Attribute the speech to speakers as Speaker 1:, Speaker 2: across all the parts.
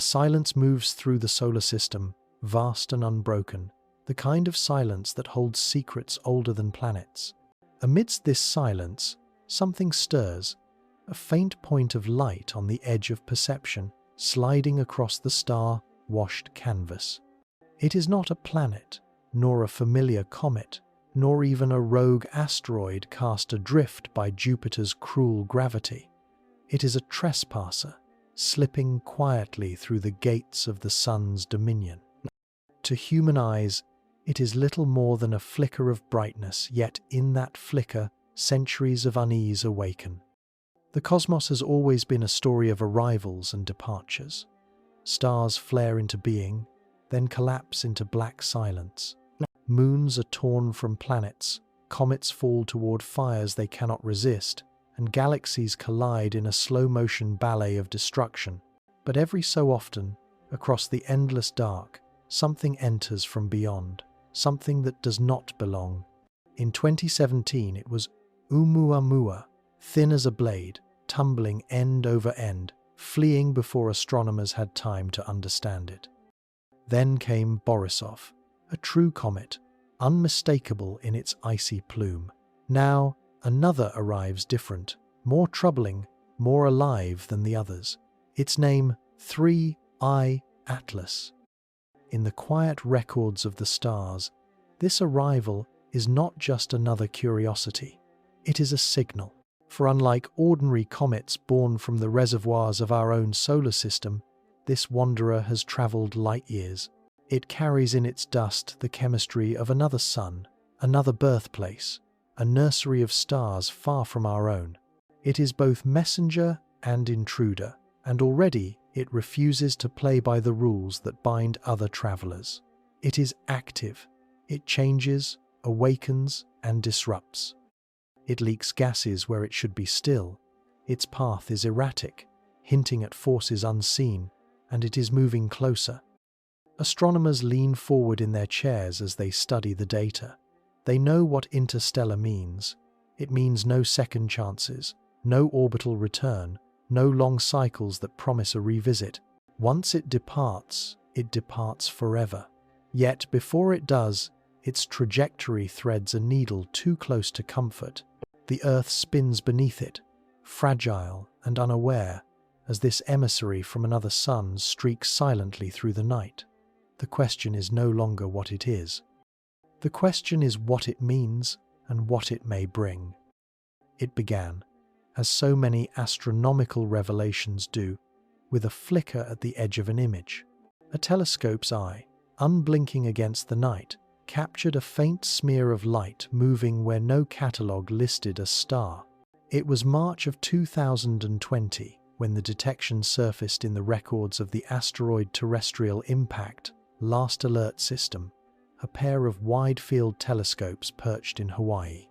Speaker 1: silence moves through the solar system, vast and unbroken, the kind of silence that holds secrets older than planets. Amidst this silence, something stirs, a faint point of light on the edge of perception, sliding across the star-washed canvas. It is not a planet, nor a familiar comet, nor even a rogue asteroid cast adrift by Jupiter's cruel gravity. It is a trespasser, slipping quietly through the gates of the sun's dominion. To human eyes, it is little more than a flicker of brightness, yet in that flicker, centuries of unease awaken. The cosmos has always been a story of arrivals and departures. Stars flare into being, then collapse into black silence. Moons are torn from planets, comets fall toward fires they cannot resist, and galaxies collide in a slow-motion ballet of destruction. But every so often, across the endless dark, something enters from beyond, something that does not belong. In 2017, it was Oumuamua, thin as a blade, tumbling end over end, fleeing before astronomers had time to understand it. Then came Borisov, a true comet, unmistakable in its icy plume. Now, another arrives different, more troubling, more alive than the others. Its name, 3I Atlas. In the quiet records of the stars, this arrival is not just another curiosity. It is a signal. For unlike ordinary comets born from the reservoirs of our own solar system, this wanderer has traveled light years. It carries in its dust the chemistry of another sun, another birthplace, a nursery of stars far from our own. It is both messenger and intruder, and already it refuses to play by the rules that bind other travelers. It is active. It changes, awakens, and disrupts. It leaks gases where it should be still. Its path is erratic, hinting at forces unseen, and it is moving closer. Astronomers lean forward in their chairs as they study the data. They know what interstellar means. It means no second chances, no orbital return, no long cycles that promise a revisit. Once it departs forever. Yet before it does, its trajectory threads a needle too close to comfort. The Earth spins beneath it, fragile and unaware, as this emissary from another sun streaks silently through the night. The question is no longer what it is. The question is what it means and what it may bring. It began, as so many astronomical revelations do, with a flicker at the edge of an image. A telescope's eye, unblinking against the night, captured a faint smear of light moving where no catalogue listed a star. It was March of 2020 when the detection surfaced in the records of the Asteroid Terrestrial Impact Last Alert System, a pair of wide-field telescopes perched in Hawaii.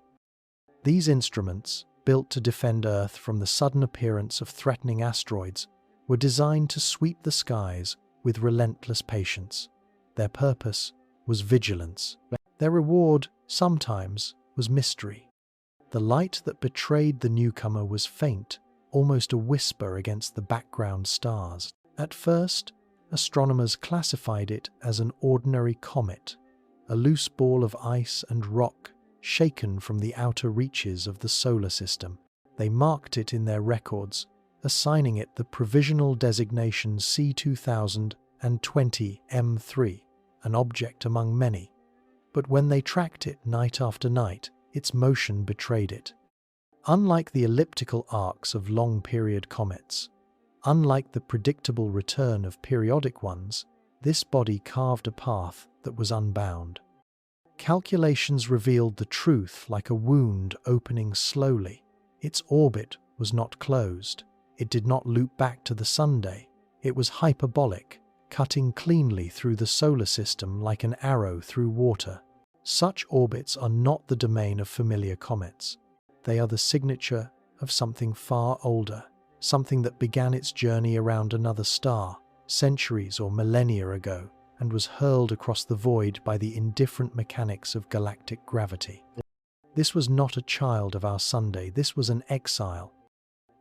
Speaker 1: These instruments, built to defend Earth from the sudden appearance of threatening asteroids, were designed to sweep the skies with relentless patience. Their purpose was vigilance. Their reward, sometimes, was mystery. The light that betrayed the newcomer was faint, almost a whisper against the background stars. At first, astronomers classified it as an ordinary comet, a loose ball of ice and rock shaken from the outer reaches of the solar system. They marked it in their records, assigning it the provisional designation C2020 M3, an object among many. But when they tracked it night after night, its motion betrayed it. Unlike the elliptical arcs of long-period comets, unlike the predictable return of periodic ones, this body carved a path that was unbound. Calculations revealed the truth like a wound opening slowly. Its orbit was not closed. It did not loop back to the Sunday. It was hyperbolic, cutting cleanly through the solar system like an arrow through water. Such orbits are not the domain of familiar comets. They are the signature of something far older, something that began its journey around another star, centuries or millennia ago, and was hurled across the void by the indifferent mechanics of galactic gravity. This was not a child of our Sunday, this was an exile.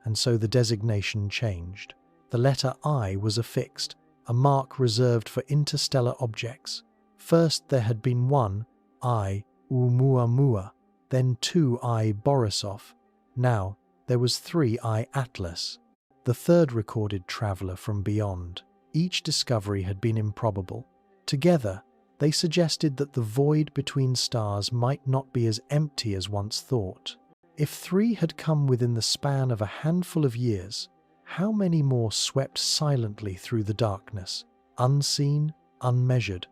Speaker 1: And so the designation changed. The letter I was affixed, a mark reserved for interstellar objects. First there had been one, I, Oumuamua, then 2I Borisov. Now there was 3I Atlas, the third recorded traveler from beyond. Each discovery had been improbable. Together, they suggested that the void between stars might not be as empty as once thought. If 3 had come within the span of a handful of years, how many more swept silently through the darkness, unseen, unmeasured?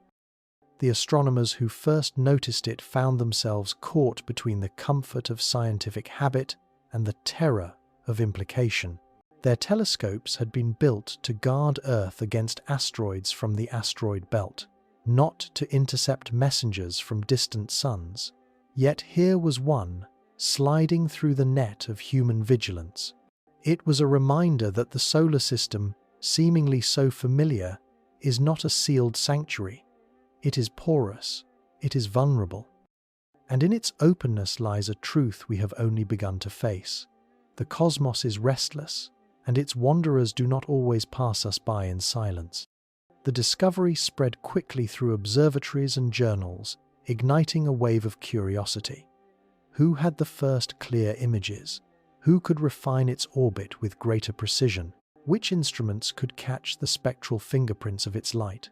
Speaker 1: The astronomers who first noticed it found themselves caught between the comfort of scientific habit and the terror of implication. Their telescopes had been built to guard Earth against asteroids from the asteroid belt, not to intercept messengers from distant suns. Yet here was one, sliding through the net of human vigilance. It was a reminder that the solar system, seemingly so familiar, is not a sealed sanctuary. It is porous, it is vulnerable. And in its openness lies a truth we have only begun to face. The cosmos is restless, and its wanderers do not always pass us by in silence. The discovery spread quickly through observatories and journals, igniting a wave of curiosity. Who had the first clear images? Who could refine its orbit with greater precision? Which instruments could catch the spectral fingerprints of its light?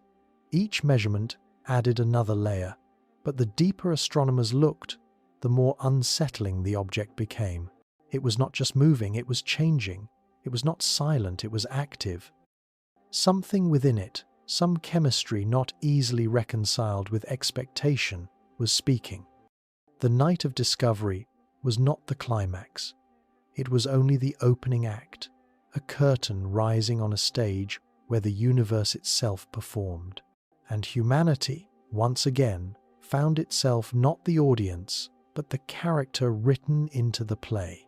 Speaker 1: Each measurement added another layer, but the deeper astronomers looked, the more unsettling the object became. It was not just moving, it was changing. It was not silent, it was active. Something within it, some chemistry not easily reconciled with expectation, was speaking. The night of discovery was not the climax. It was only the opening act, a curtain rising on a stage where the universe itself performed. And humanity, once again, found itself not the audience, but the character written into the play.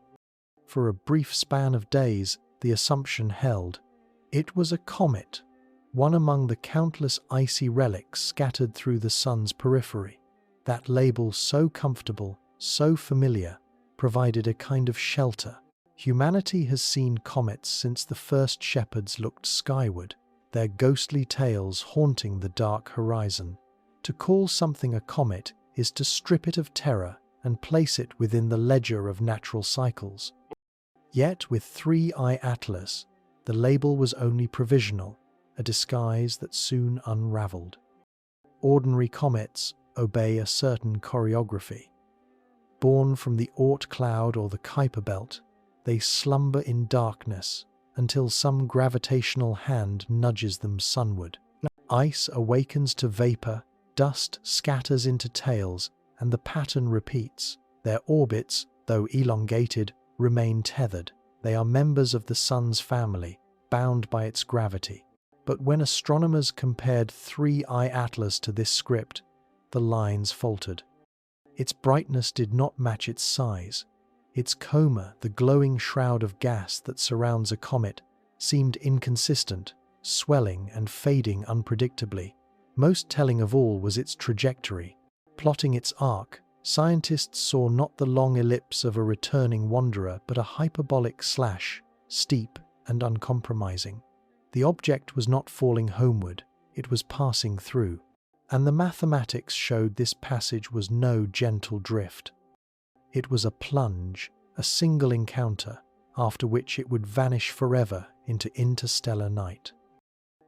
Speaker 1: For a brief span of days, the assumption held. It was a comet, one among the countless icy relics scattered through the sun's periphery. That label, so comfortable, so familiar, provided a kind of shelter. Humanity has seen comets since the first shepherds looked skyward, their ghostly tails haunting the dark horizon. To call something a comet is to strip it of terror and place it within the ledger of natural cycles. Yet with 3I Atlas, the label was only provisional, a disguise that soon unraveled. Ordinary comets obey a certain choreography. Born from the Oort cloud or the Kuiper belt, they slumber in darkness until some gravitational hand nudges them sunward. Ice awakens to vapor, dust scatters into tails, and the pattern repeats. Their orbits, though elongated, remain tethered. They are members of the sun's family, bound by its gravity. But when astronomers compared 3I Atlas to this script, the lines faltered. Its brightness did not match its size. Its coma, the glowing shroud of gas that surrounds a comet, seemed inconsistent, swelling and fading unpredictably. Most telling of all was its trajectory. Plotting its arc, scientists saw not the long ellipse of a returning wanderer, but a hyperbolic slash, steep and uncompromising. The object was not falling homeward, it was passing through. And the mathematics showed this passage was no gentle drift. It was a plunge, a single encounter, after which it would vanish forever into interstellar night.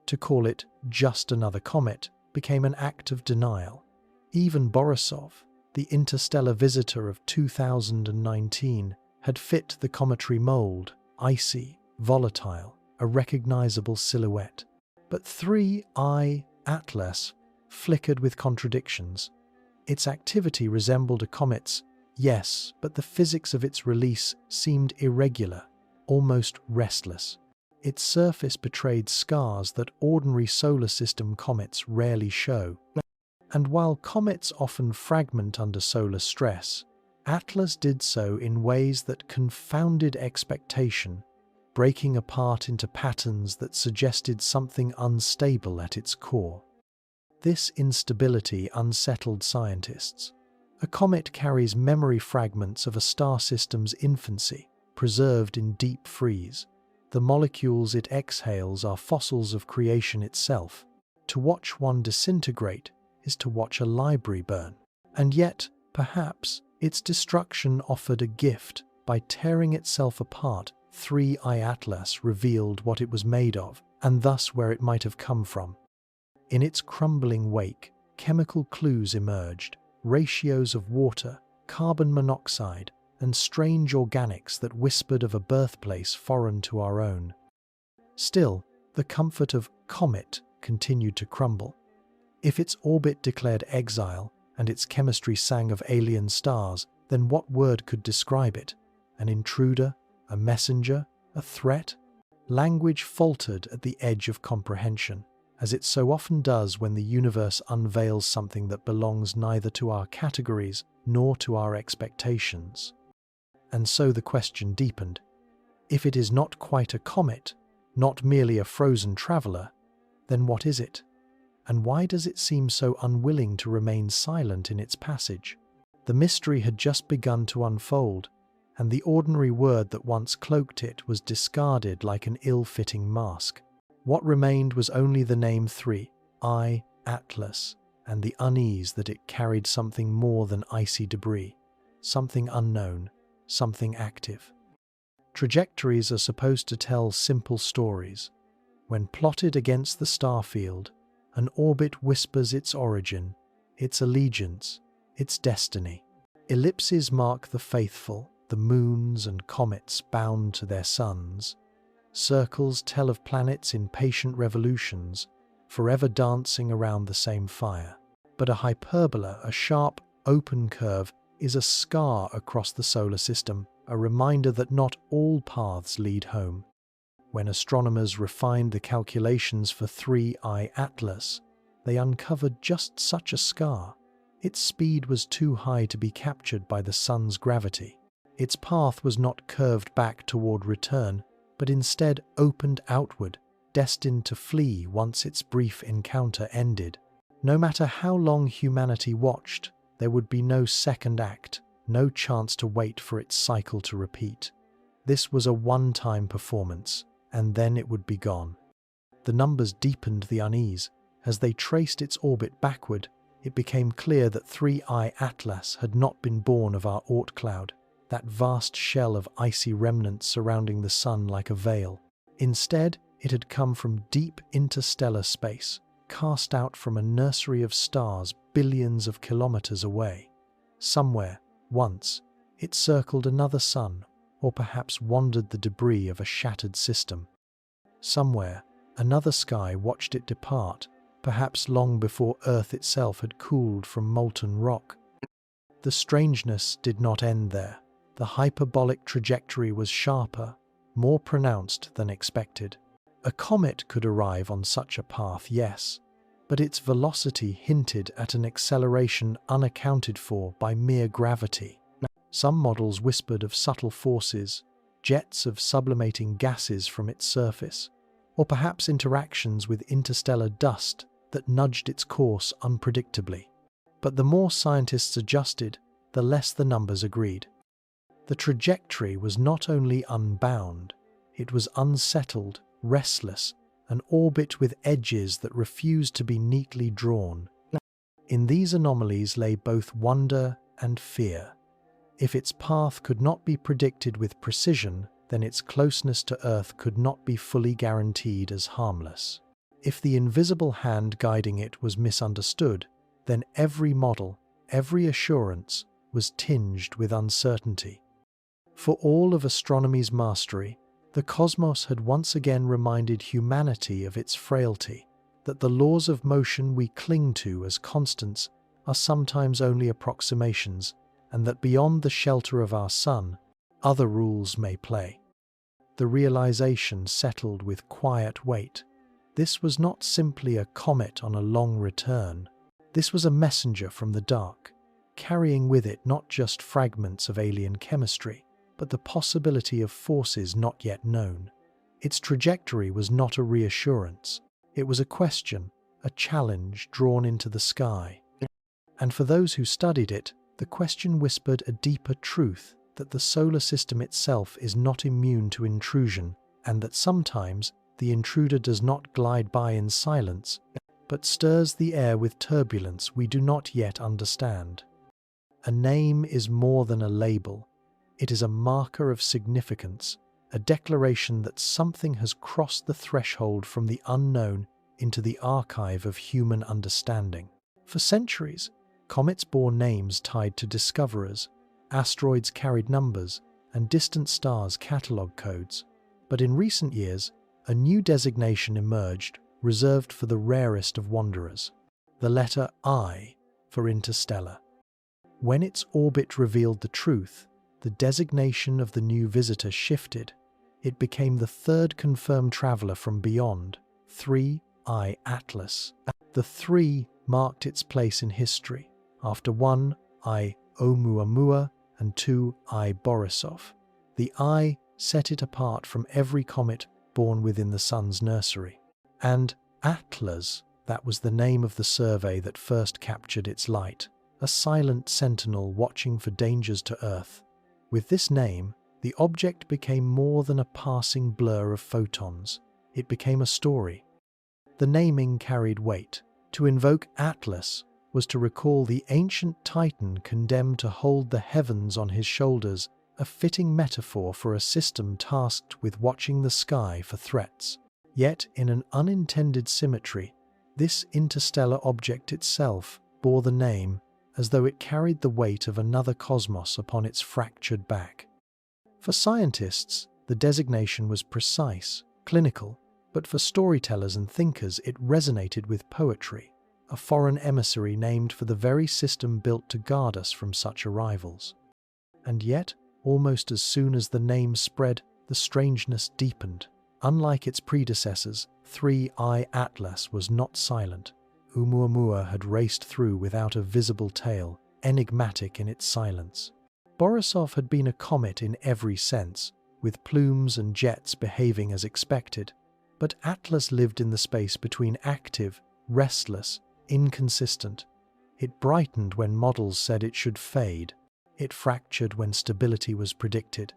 Speaker 1: To call it just another comet became an act of denial. Even Borisov, the interstellar visitor of 2019, had fit the cometary mold, icy, volatile, a recognizable silhouette. But 3I Atlas flickered with contradictions. Its activity resembled a comet's, yes, but the physics of its release seemed irregular, almost restless. Its surface betrayed scars that ordinary solar system comets rarely show. And while comets often fragment under solar stress, Atlas did so in ways that confounded expectation, breaking apart into patterns that suggested something unstable at its core. This instability unsettled scientists. A comet carries memory fragments of a star system's infancy, preserved in deep freeze. The molecules it exhales are fossils of creation itself. To watch one disintegrate is to watch a library burn. And yet, perhaps, its destruction offered a gift. By tearing itself apart, 3I Atlas revealed what it was made of, and thus where it might have come from. In its crumbling wake, chemical clues emerged, ratios of water, carbon monoxide, and strange organics that whispered of a birthplace foreign to our own. Still, the comfort of Comet continued to crumble. If its orbit declared exile and its chemistry sang of alien stars, then what word could describe it? An intruder? A messenger? A threat? Language faltered at the edge of comprehension, as it so often does when the universe unveils something that belongs neither to our categories nor to our expectations. And so the question deepened. If it is not quite a comet, not merely a frozen traveler, then what is it? And why does it seem so unwilling to remain silent in its passage? The mystery had just begun to unfold, and the ordinary word that once cloaked it was discarded like an ill-fitting mask. What remained was only the name 3I Atlas, and the unease that it carried something more than icy debris, something unknown, something active. Trajectories are supposed to tell simple stories. When plotted against the star field, an orbit whispers its origin, its allegiance, its destiny. Ellipses mark the faithful, the moons and comets bound to their suns. Circles tell of planets in patient revolutions, forever dancing around the same fire. But a hyperbola, a sharp, open curve, is a scar across the solar system, a reminder that not all paths lead home. When astronomers refined the calculations for 3I Atlas, they uncovered just such a scar. Its speed was too high to be captured by the sun's gravity. Its path was not curved back toward return, but instead opened outward, destined to flee once its brief encounter ended. No matter how long humanity watched, there would be no second act, no chance to wait for its cycle to repeat. This was a one-time performance, and then it would be gone. The numbers deepened the unease. As they traced its orbit backward, it became clear that 3I Atlas had not been born of our Oort cloud, that vast shell of icy remnants surrounding the sun like a veil. Instead, it had come from deep interstellar space, cast out from a nursery of stars billions of kilometers away. Somewhere, once, it circled another sun, or perhaps wandered the debris of a shattered system. Somewhere, another sky watched it depart, perhaps long before Earth itself had cooled from molten rock. The strangeness did not end there. The hyperbolic trajectory was sharper, more pronounced than expected. A comet could arrive on such a path, yes, but its velocity hinted at an acceleration unaccounted for by mere gravity. Some models whispered of subtle forces, jets of sublimating gases from its surface, or perhaps interactions with interstellar dust that nudged its course unpredictably. But the more scientists adjusted, the less the numbers agreed. The trajectory was not only unbound, it was unsettled, restless, an orbit with edges that refused to be neatly drawn. In these anomalies lay both wonder and fear. If its path could not be predicted with precision, then its closeness to Earth could not be fully guaranteed as harmless. If the invisible hand guiding it was misunderstood, then every model, every assurance, was tinged with uncertainty. For all of astronomy's mastery, the cosmos had once again reminded humanity of its frailty, that the laws of motion we cling to as constants are sometimes only approximations, and that beyond the shelter of our sun, other rules may play. The realization settled with quiet weight. This was not simply a comet on a long return. This was a messenger from the dark, carrying with it not just fragments of alien chemistry, but the possibility of forces not yet known. Its trajectory was not a reassurance. It was a question, a challenge drawn into the sky. And for those who studied it, the question whispered a deeper truth, that the solar system itself is not immune to intrusion, and that sometimes the intruder does not glide by in silence, but stirs the air with turbulence we do not yet understand. A name is more than a label. It is a marker of significance, a declaration that something has crossed the threshold from the unknown into the archive of human understanding. For centuries, comets bore names tied to discoverers, asteroids carried numbers, and distant stars catalogue codes. But in recent years, a new designation emerged, reserved for the rarest of wanderers: the letter I for Interstellar. When its orbit revealed the truth, the designation of the new visitor shifted. It became the third confirmed traveler from beyond, 3I Atlas. The 3 marked its place in history, after 1I Oumuamua and 2I Borisov. The I set it apart from every comet born within the sun's nursery. And Atlas, that was the name of the survey that first captured its light, a silent sentinel watching for dangers to Earth. With this name, the object became more than a passing blur of photons. It became a story. The naming carried weight. To invoke Atlas was to recall the ancient Titan condemned to hold the heavens on his shoulders, a fitting metaphor for a system tasked with watching the sky for threats. Yet, in an unintended symmetry, this interstellar object itself bore the name as though it carried the weight of another cosmos upon its fractured back. For scientists, the designation was precise, clinical, but for storytellers and thinkers it resonated with poetry, a foreign emissary named for the very system built to guard us from such arrivals. And yet, almost as soon as the name spread, the strangeness deepened. Unlike its predecessors, 3I Atlas was not silent. Oumuamua had raced through without a visible tail, enigmatic in its silence. Borisov had been a comet in every sense, with plumes and jets behaving as expected, but Atlas lived in the space between active, restless, inconsistent. It brightened when models said it should fade. It fractured when stability was predicted.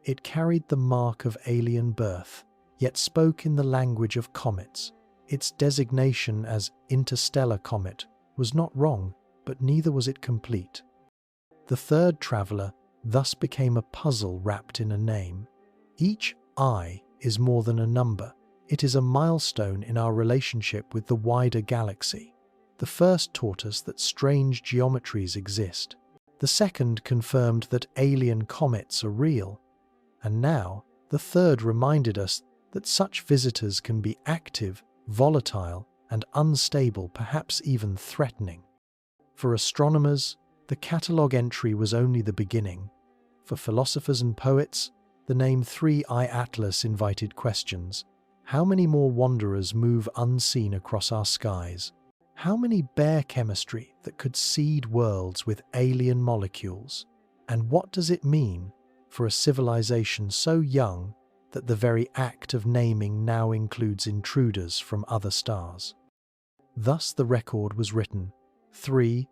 Speaker 1: It carried the mark of alien birth, yet spoke in the language of comets. Its designation as Interstellar Comet was not wrong, but neither was it complete. The third traveler thus became a puzzle wrapped in a name. Each I is more than a number. It is a milestone in our relationship with the wider galaxy. The first taught us that strange geometries exist. The second confirmed that alien comets are real. And now, the third reminded us that such visitors can be active, volatile, and unstable, perhaps even threatening. For astronomers, the catalogue entry was only the beginning. For philosophers and poets, the name 3I Atlas invited questions. How many more wanderers move unseen across our skies? How many bear chemistry that could seed worlds with alien molecules? And what does it mean for a civilization so young that the very act of naming now includes intruders from other stars? Thus the record was written, 3I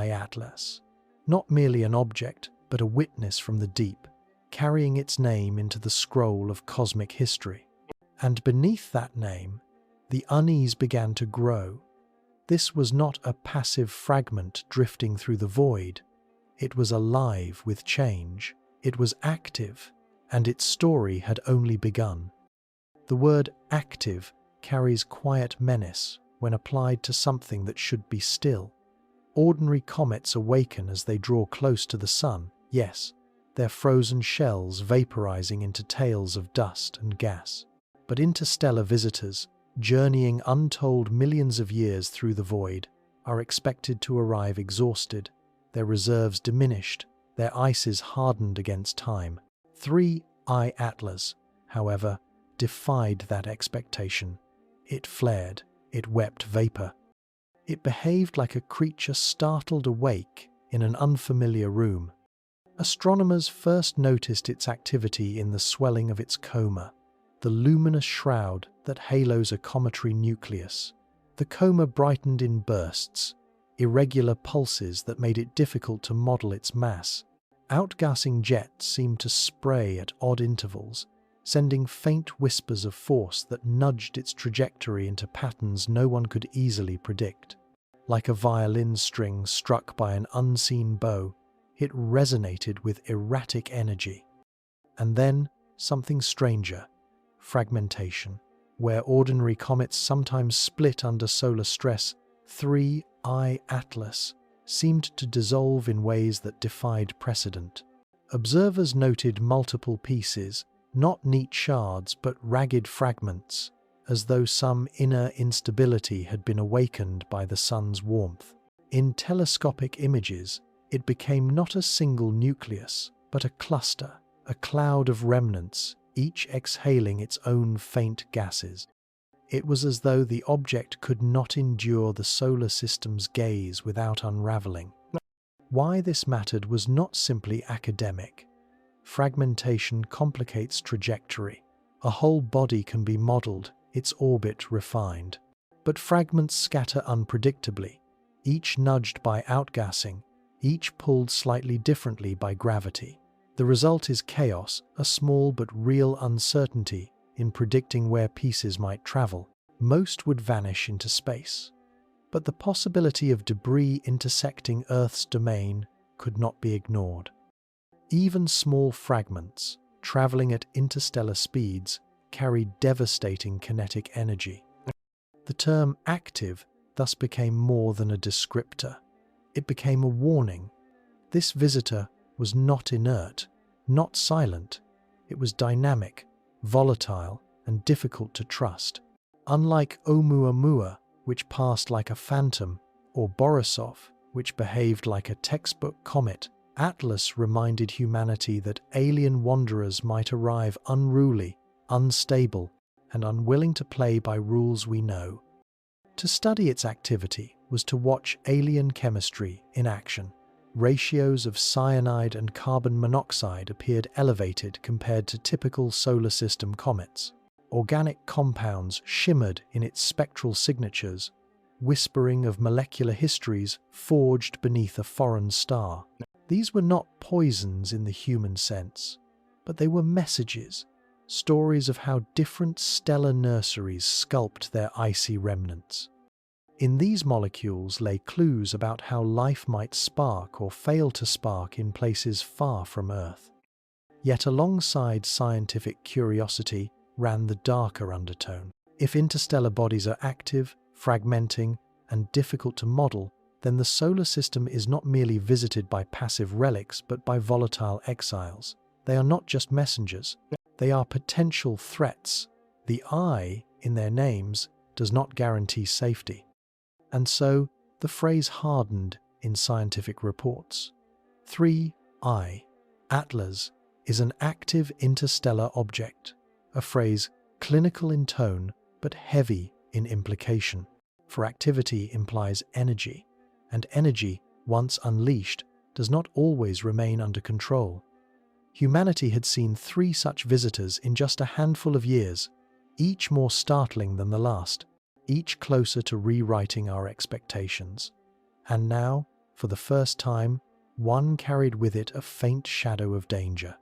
Speaker 1: Atlas. Not merely an object, but a witness from the deep, carrying its name into the scroll of cosmic history. And beneath that name, the unease began to grow. This was not a passive fragment drifting through the void. It was alive with change. It was active, and its story had only begun. The word active carries quiet menace when applied to something that should be still. Ordinary comets awaken as they draw close to the sun, yes, their frozen shells vaporizing into tails of dust and gas. But interstellar visitors, journeying untold millions of years through the void, are expected to arrive exhausted, their reserves diminished, their ices hardened against time. 3I Atlas, however, defied that expectation. It flared, it wept vapor. It behaved like a creature startled awake in an unfamiliar room. Astronomers first noticed its activity in the swelling of its coma, the luminous shroud that halos a cometary nucleus. The coma brightened in bursts, irregular pulses that made it difficult to model its mass. Outgassing jets seemed to spray at odd intervals, sending faint whispers of force that nudged its trajectory into patterns no one could easily predict. Like a violin string struck by an unseen bow, it resonated with erratic energy. And then, something stranger, fragmentation. Where ordinary comets sometimes split under solar stress, 3I Atlas seemed to dissolve in ways that defied precedent. Observers noted multiple pieces, not neat shards but ragged fragments, as though some inner instability had been awakened by the sun's warmth. In telescopic images, it became not a single nucleus, but a cluster, a cloud of remnants, each exhaling its own faint gases. It was as though the object could not endure the solar system's gaze without unraveling. Why this mattered was not simply academic. Fragmentation complicates trajectory. A whole body can be modeled, its orbit refined. But fragments scatter unpredictably, each nudged by outgassing, each pulled slightly differently by gravity. The result is chaos, a small but real uncertainty in predicting where pieces might travel. Most would vanish into space. But the possibility of debris intersecting Earth's domain could not be ignored. Even small fragments, traveling at interstellar speeds, carry devastating kinetic energy. The term active thus became more than a descriptor. It became a warning. This visitor was not inert, not silent. It was dynamic, volatile, and difficult to trust. Unlike Oumuamua, which passed like a phantom, or Borisov, which behaved like a textbook comet, Atlas reminded humanity that alien wanderers might arrive unruly, unstable, and unwilling to play by rules we know. To study its activity was to watch alien chemistry in action. Ratios of cyanide and carbon monoxide appeared elevated compared to typical solar system comets. Organic compounds shimmered in its spectral signatures, whispering of molecular histories forged beneath a foreign star. These were not poisons in the human sense, but they were messages, stories of how different stellar nurseries sculpt their icy remnants. In these molecules lay clues about how life might spark or fail to spark in places far from Earth. Yet alongside scientific curiosity ran the darker undertone. If interstellar bodies are active, fragmenting, and difficult to model, then the solar system is not merely visited by passive relics but by volatile exiles. They are not just messengers, they are potential threats. The I in their names does not guarantee safety. And so, the phrase hardened in scientific reports. 3I Atlas is an active interstellar object, a phrase clinical in tone but heavy in implication. For activity implies energy, and energy, once unleashed, does not always remain under control. Humanity had seen 3 such visitors in just a handful of years, each more startling than the last, each closer to rewriting our expectations. And now, for the first time, one carried with it a faint shadow of danger.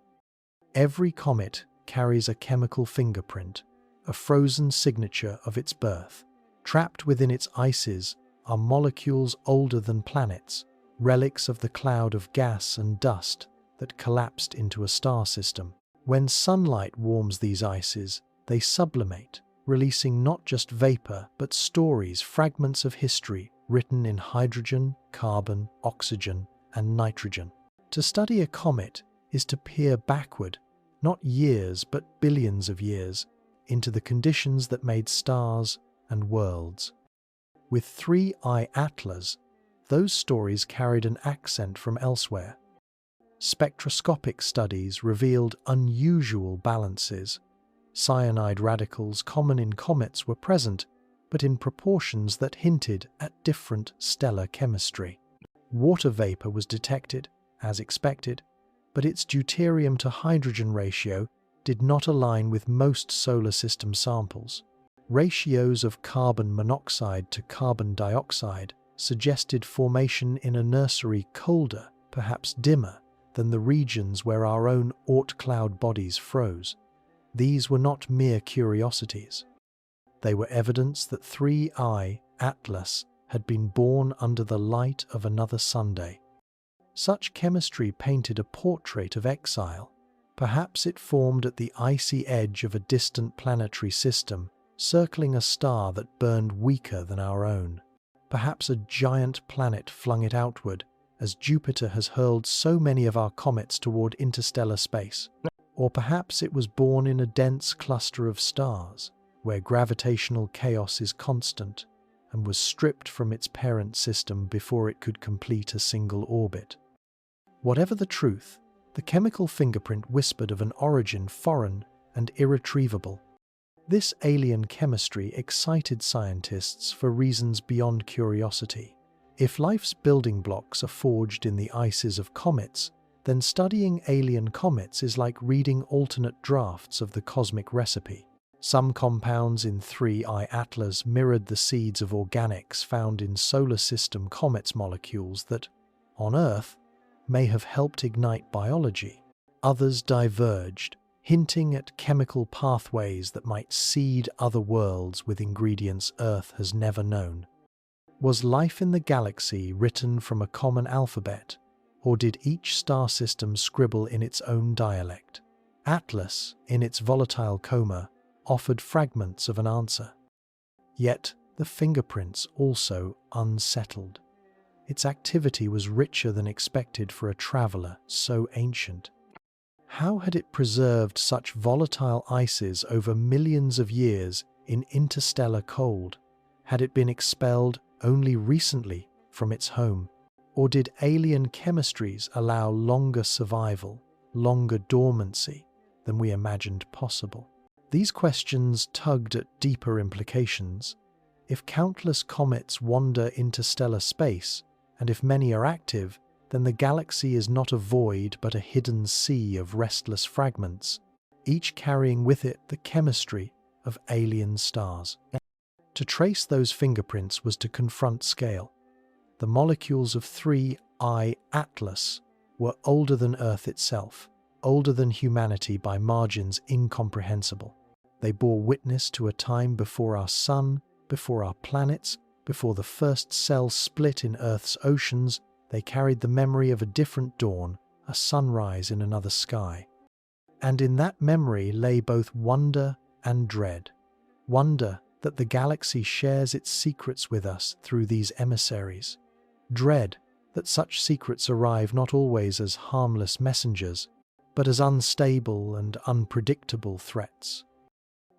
Speaker 1: Every comet carries a chemical fingerprint, a frozen signature of its birth. Trapped within its ices are molecules older than planets, relics of the cloud of gas and dust that collapsed into a star system. When sunlight warms these ices, they sublimate, releasing not just vapor but stories, fragments of history written in hydrogen, carbon, oxygen, and nitrogen. To study a comet is to peer backward, not years but billions of years, into the conditions that made stars and worlds. With 3I Atlas, those stories carried an accent from elsewhere. Spectroscopic studies revealed unusual balances. Cyanide radicals common in comets were present, but in proportions that hinted at different stellar chemistry. Water vapor was detected, as expected, but its deuterium to hydrogen ratio did not align with most solar system samples. Ratios of carbon monoxide to carbon dioxide suggested formation in a nursery colder, perhaps dimmer, than the regions where our own Oort cloud bodies froze. These were not mere curiosities. They were evidence that 3I Atlas had been born under the light of another Sunday. Such chemistry painted a portrait of exile. Perhaps it formed at the icy edge of a distant planetary system, circling a star that burned weaker than our own. Perhaps a giant planet flung it outward, as Jupiter has hurled so many of our comets toward interstellar space. Or perhaps it was born in a dense cluster of stars, where gravitational chaos is constant, and was stripped from its parent system before it could complete a single orbit. Whatever the truth, the chemical fingerprint whispered of an origin foreign and irretrievable. This alien chemistry excited scientists for reasons beyond curiosity. If life's building blocks are forged in the ices of comets, then studying alien comets is like reading alternate drafts of the cosmic recipe. Some compounds in 3I Atlas mirrored the seeds of organics found in solar system comets molecules that, on Earth, may have helped ignite biology. Others diverged, hinting at chemical pathways that might seed other worlds with ingredients Earth has never known. Was life in the galaxy written from a common alphabet, or did each star system scribble in its own dialect? Atlas, in its volatile coma, offered fragments of an answer. Yet the fingerprints also unsettled. Its activity was richer than expected for a traveler so ancient. How had it preserved such volatile ices over millions of years in interstellar cold? Had it been expelled only recently from its home? Or did alien chemistries allow longer survival, longer dormancy than we imagined possible? These questions tugged at deeper implications. If countless comets wander interstellar space, and if many are active, then the galaxy is not a void but a hidden sea of restless fragments, each carrying with it the chemistry of alien stars. To trace those fingerprints was to confront scale. The molecules of 3I Atlas were older than Earth itself, older than humanity by margins incomprehensible. They bore witness to a time before our sun, before our planets, before the first cell split in Earth's oceans. They carried the memory of a different dawn, a sunrise in another sky. And in that memory lay both wonder and dread. Wonder that the galaxy shares its secrets with us through these emissaries. Dread that such secrets arrive not always as harmless messengers, but as unstable and unpredictable threats.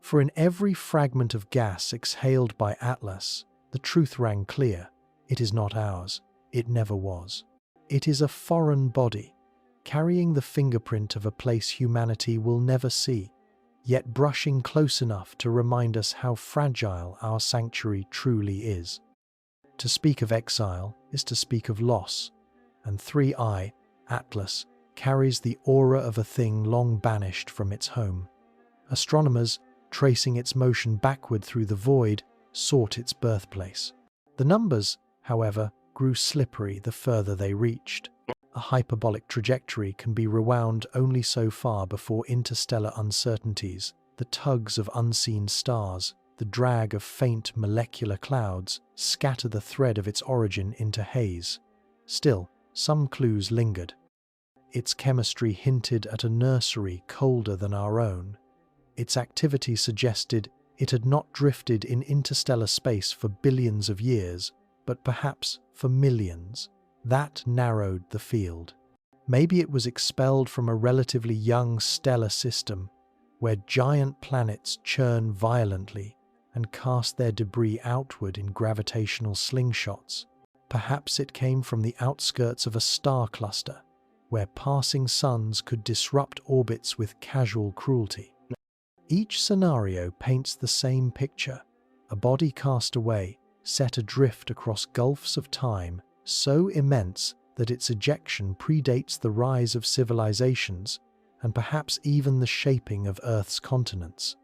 Speaker 1: For in every fragment of gas exhaled by Atlas, the truth rang clear. It is not ours. It never was. It is a foreign body, carrying the fingerprint of a place humanity will never see, yet brushing close enough to remind us how fragile our sanctuary truly is. To speak of exile is to speak of loss, and 3I Atlas carries the aura of a thing long banished from its home. Astronomers, tracing its motion backward through the void, sought its birthplace. The numbers, however, grew slippery the further they reached. A hyperbolic trajectory can be rewound only so far before interstellar uncertainties, the tugs of unseen stars, the drag of faint molecular clouds, scatter the thread of its origin into haze. Still, some clues lingered. Its chemistry hinted at a nursery colder than our own. Its activity suggested it had not drifted in interstellar space for billions of years, but perhaps for millions. That narrowed the field. Maybe it was expelled from a relatively young stellar system, where giant planets churn violently and cast their debris outward in gravitational slingshots. Perhaps it came from the outskirts of a star cluster, where passing suns could disrupt orbits with casual cruelty. Each scenario paints the same picture: a body cast away, set adrift across gulfs of time so immense that its ejection predates the rise of civilizations and perhaps even the shaping of Earth's continents.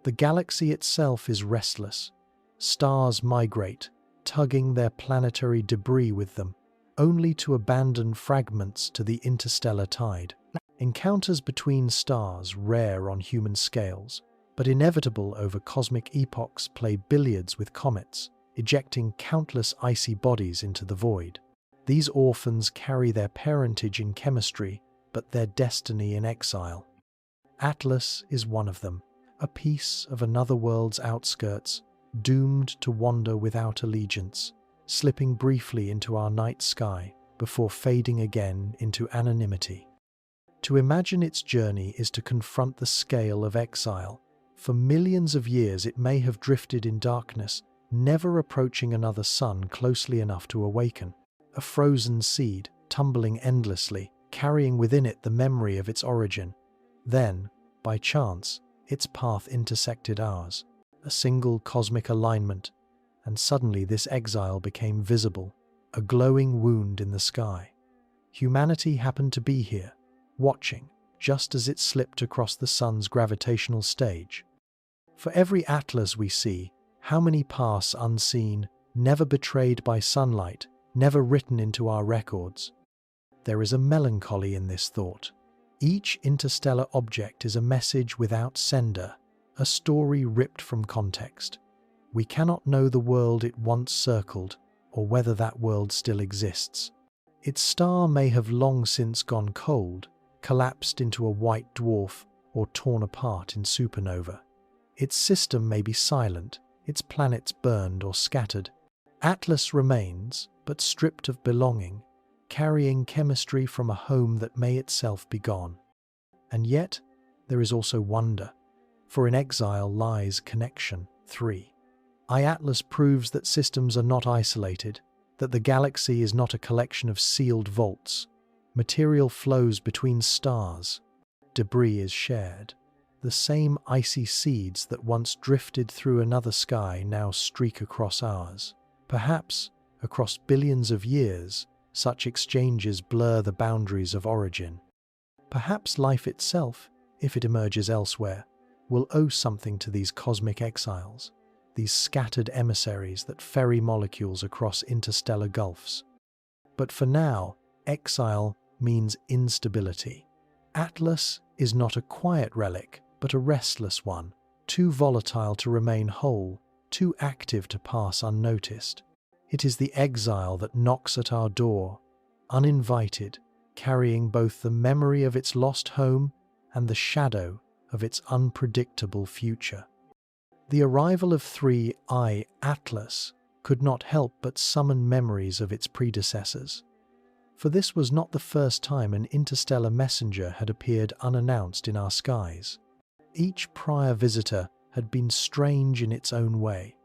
Speaker 1: The galaxy itself is restless. Stars migrate, tugging their planetary debris with them, only to abandon fragments to the interstellar tide. Encounters between stars rare on human scales, but inevitable over cosmic epochs play billiards with comets, ejecting countless icy bodies into the void. These orphans carry their parentage in chemistry, but their destiny in exile. Atlas is one of them, a piece of another world's outskirts, doomed to wander without allegiance, slipping briefly into our night sky before fading again into anonymity. To imagine its journey is to confront the scale of exile. For millions of years it may have drifted in darkness, never approaching another sun closely enough to awaken. A frozen seed, tumbling endlessly, carrying within it the memory of its origin. Then, by chance, its path intersected ours, a single cosmic alignment, and suddenly this exile became visible, a glowing wound in the sky. Humanity happened to be here, watching, just as it slipped across the sun's gravitational stage. For every Atlas we see, how many pass unseen, never betrayed by sunlight, never written into our records? There is a melancholy in this thought. Each interstellar object is a message without sender, a story ripped from context. We cannot know the world it once circled, or whether that world still exists. Its star may have long since gone cold, collapsed into a white dwarf, or torn apart in supernova. Its system may be silent, its planets burned or scattered. Atlas remains, but stripped of belonging, carrying chemistry from a home that may itself be gone. And yet, there is also wonder, for in exile lies connection. 3. Atlas proves that systems are not isolated, that the galaxy is not a collection of sealed vaults. Material flows between stars. Debris is shared. The same icy seeds that once drifted through another sky now streak across ours. Perhaps, across billions of years, such exchanges blur the boundaries of origin. Perhaps life itself, if it emerges elsewhere, will owe something to these cosmic exiles, these scattered emissaries that ferry molecules across interstellar gulfs. But for now, exile means instability. Atlas is not a quiet relic, but a restless one, too volatile to remain whole, too active to pass unnoticed. It is the exile that knocks at our door, uninvited, carrying both the memory of its lost home and the shadow of its unpredictable future. The arrival of 3I Atlas could not help but summon memories of its predecessors. For this was not the first time an interstellar messenger had appeared unannounced in our skies. Each prior visitor had been strange in its own way,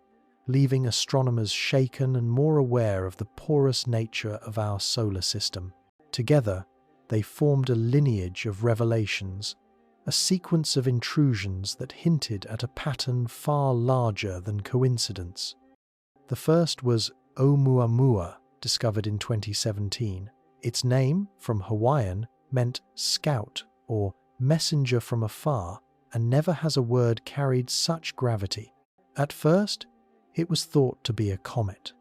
Speaker 1: leaving astronomers shaken and more aware of the porous nature of our solar system. Together, they formed a lineage of revelations, a sequence of intrusions that hinted at a pattern far larger than coincidence. The first was Oumuamua, discovered in 2017. Its name, from Hawaiian, meant scout or messenger from afar, and never has a word carried such gravity. At first, it was thought to be a comet,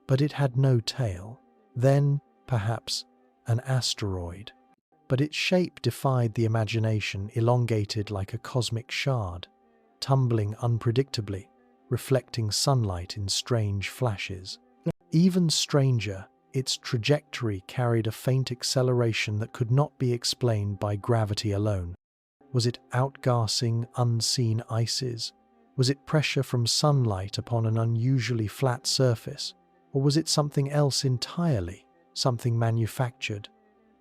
Speaker 1: but it had no tail. Then, perhaps, an asteroid. But its shape defied the imagination, elongated like a cosmic shard, tumbling unpredictably, reflecting sunlight in strange flashes. Even stranger, its trajectory carried a faint acceleration that could not be explained by gravity alone. Was it outgassing unseen ices? Was it pressure from sunlight upon an unusually flat surface? Or was it something else entirely, something manufactured?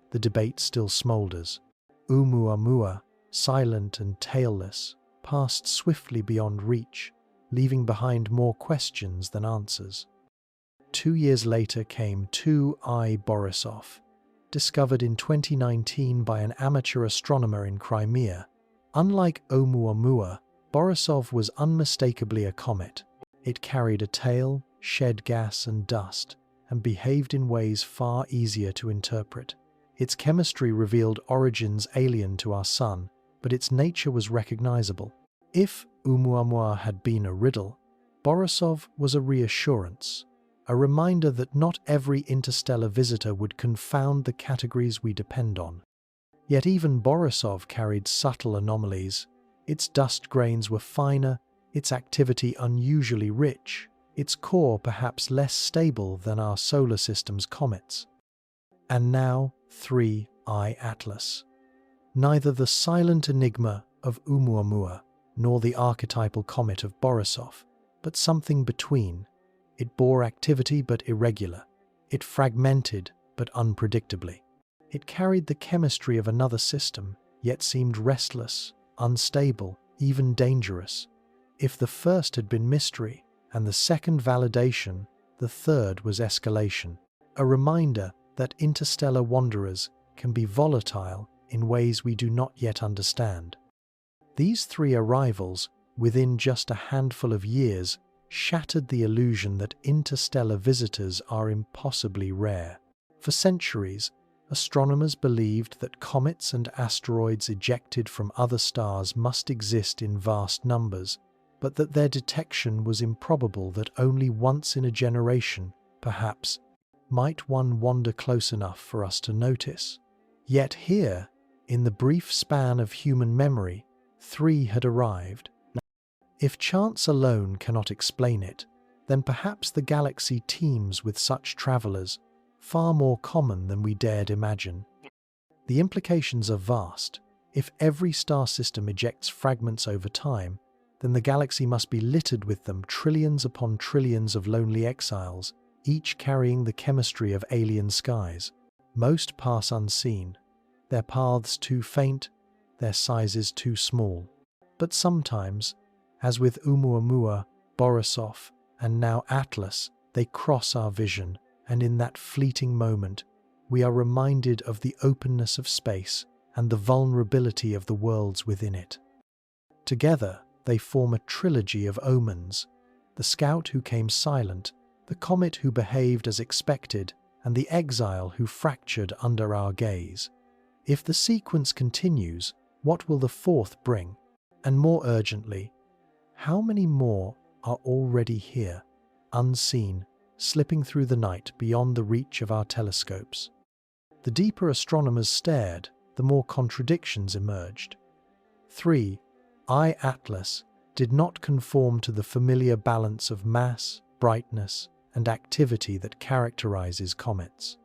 Speaker 1: The debate still smoulders. Oumuamua, silent and tailless, passed swiftly beyond reach, leaving behind more questions than answers. 2 years later came 2I Borisov, discovered in 2019 by an amateur astronomer in Crimea. Unlike Oumuamua, Borisov was unmistakably a comet. It carried a tail, shed gas and dust, and behaved in ways far easier to interpret. Its chemistry revealed origins alien to our sun, but its nature was recognizable. If Oumuamua had been a riddle, Borisov was a reassurance, a reminder that not every interstellar visitor would confound the categories we depend on. Yet even Borisov carried subtle anomalies. Its dust grains were finer, its activity unusually rich, its core perhaps less stable than our solar system's comets. And now, 3I Atlas. Neither the silent enigma of Oumuamua nor the archetypal comet of Borisov, but something between. It bore activity but irregular. It fragmented but unpredictably. It carried the chemistry of another system, yet seemed restless, unstable, even dangerous. If the first had been mystery, and the second validation, the third was escalation. A reminder that interstellar wanderers can be volatile in ways we do not yet understand. These three arrivals, within just a handful of years, shattered the illusion that interstellar visitors are impossibly rare. For centuries, astronomers believed that comets and asteroids ejected from other stars must exist in vast numbers, but that their detection was improbable, that only once in a generation, perhaps, might one wander close enough for us to notice. Yet here, in the brief span of human memory, three had arrived. If chance alone cannot explain it, then perhaps the galaxy teems with such travelers, far more common than we dared imagine. The implications are vast. If every star system ejects fragments over time, then the galaxy must be littered with them, trillions upon trillions of lonely exiles, each carrying the chemistry of alien skies. Most pass unseen, their paths too faint, their sizes too small. But sometimes, as with Oumuamua, Borisov, and now Atlas, they cross our vision, and in that fleeting moment, we are reminded of the openness of space and the vulnerability of the worlds within it. Together, they form a trilogy of omens: the scout who came silent, the comet who behaved as expected, and the exile who fractured under our gaze. If the sequence continues, what will the fourth bring? And more urgently, how many more are already here, unseen, slipping through the night beyond the reach of our telescopes? The deeper astronomers stared, the more contradictions emerged. 3I Atlas did not conform to the familiar balance of mass, brightness, and activity that characterizes comets.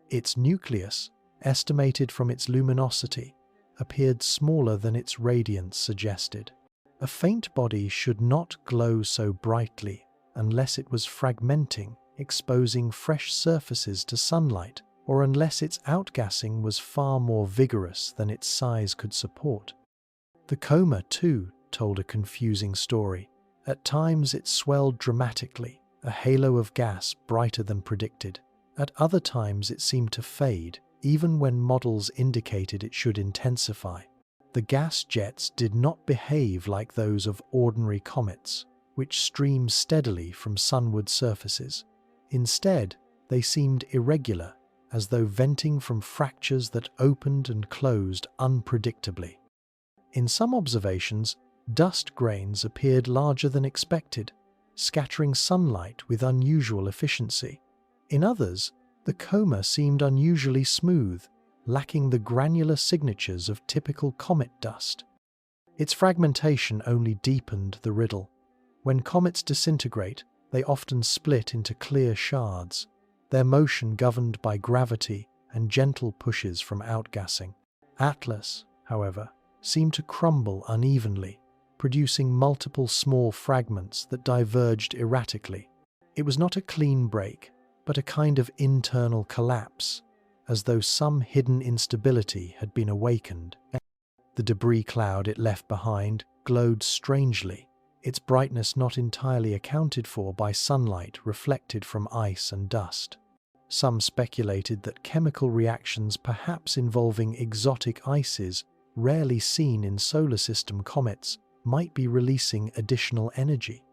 Speaker 1: Its nucleus, estimated from its luminosity, appeared smaller than its radiance suggested. A faint body should not glow so brightly unless it was fragmenting, exposing fresh surfaces to sunlight, or unless its outgassing was far more vigorous than its size could support. The coma, too, told a confusing story. At times it swelled dramatically, a halo of gas brighter than predicted. At other times it seemed to fade, even when models indicated it should intensify. The gas jets did not behave like those of ordinary comets, which stream steadily from sunward surfaces. Instead, they seemed irregular, as though venting from fractures that opened and closed unpredictably. In some observations, dust grains appeared larger than expected, scattering sunlight with unusual efficiency. In others, the coma seemed unusually smooth, lacking the granular signatures of typical comet dust. Its fragmentation only deepened the riddle. When comets disintegrate, they often split into clear shards, their motion governed by gravity and gentle pushes from outgassing. Atlas, however, seemed to crumble unevenly, producing multiple small fragments that diverged erratically. It was not a clean break, but a kind of internal collapse, as though some hidden instability had been awakened. The debris cloud it left behind glowed strangely, its brightness not entirely accounted for by sunlight reflected from ice and dust. Some speculated that chemical reactions, perhaps involving exotic ices rarely seen in solar system comets, might be releasing additional energy.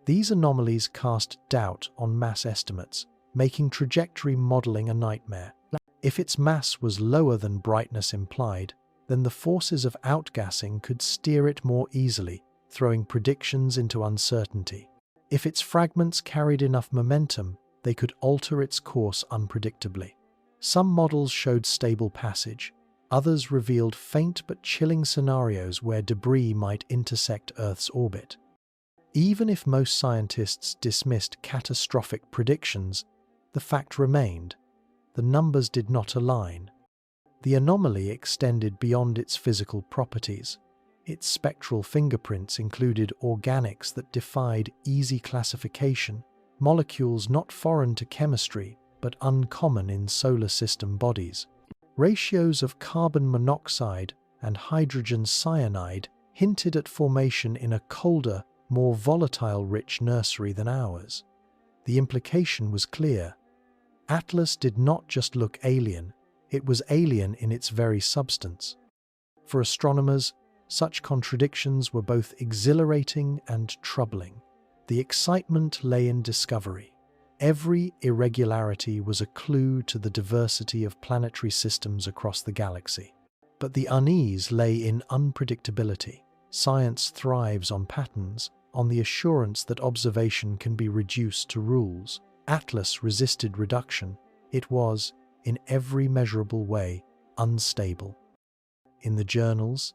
Speaker 1: These anomalies cast doubt on mass estimates, making trajectory modeling a nightmare. If its mass was lower than brightness implied, then the forces of outgassing could steer it more easily, throwing predictions into uncertainty. If its fragments carried enough momentum, they could alter its course unpredictably. Some models showed stable passage, Others revealed faint but chilling scenarios where debris might intersect Earth's orbit. Even if most scientists dismissed catastrophic predictions, the fact remained: the numbers did not align. The anomaly extended beyond its physical properties. Its spectral fingerprints included organics that defied easy classification, molecules not foreign to chemistry but uncommon in solar system bodies. Ratios of carbon monoxide and hydrogen cyanide hinted at formation in a colder, more volatile-rich nursery than ours. The implication was clear. Atlas did not just look alien, it was alien in its very substance. For astronomers, such contradictions were both exhilarating and troubling. The excitement lay in discovery. Every irregularity was a clue to the diversity of planetary systems across the galaxy. But the unease lay in unpredictability. Science thrives on patterns, on the assurance that observation can be reduced to rules. Atlas resisted reduction. It was, in every measurable way, unstable. In the journals,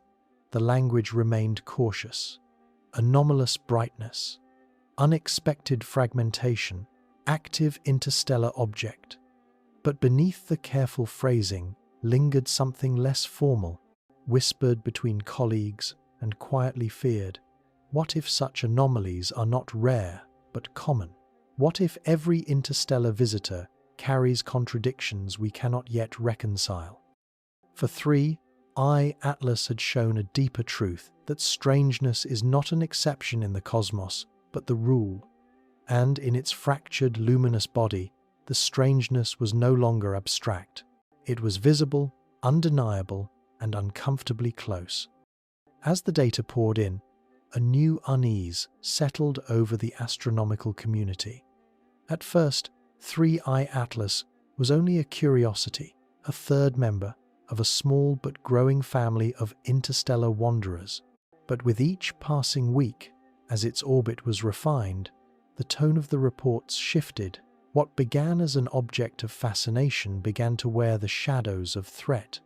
Speaker 1: the language remained cautious. Anomalous brightness, unexpected fragmentation, active interstellar object. But beneath the careful phrasing lingered something less formal, whispered between colleagues and quietly feared. What if such anomalies are not rare, but common? What if every interstellar visitor carries contradictions we cannot yet reconcile? For 3I, Atlas had shown a deeper truth, that strangeness is not an exception in the cosmos, but the rule. And in its fractured, luminous body, the strangeness was no longer abstract. It was visible, undeniable, and uncomfortably close. As the data poured in, a new unease settled over the astronomical community. At first, 3I Atlas was only a curiosity, a third member of a small but growing family of interstellar wanderers. But with each passing week, as its orbit was refined, the tone of the reports shifted. What began as an object of fascination began to wear the shadows of threat.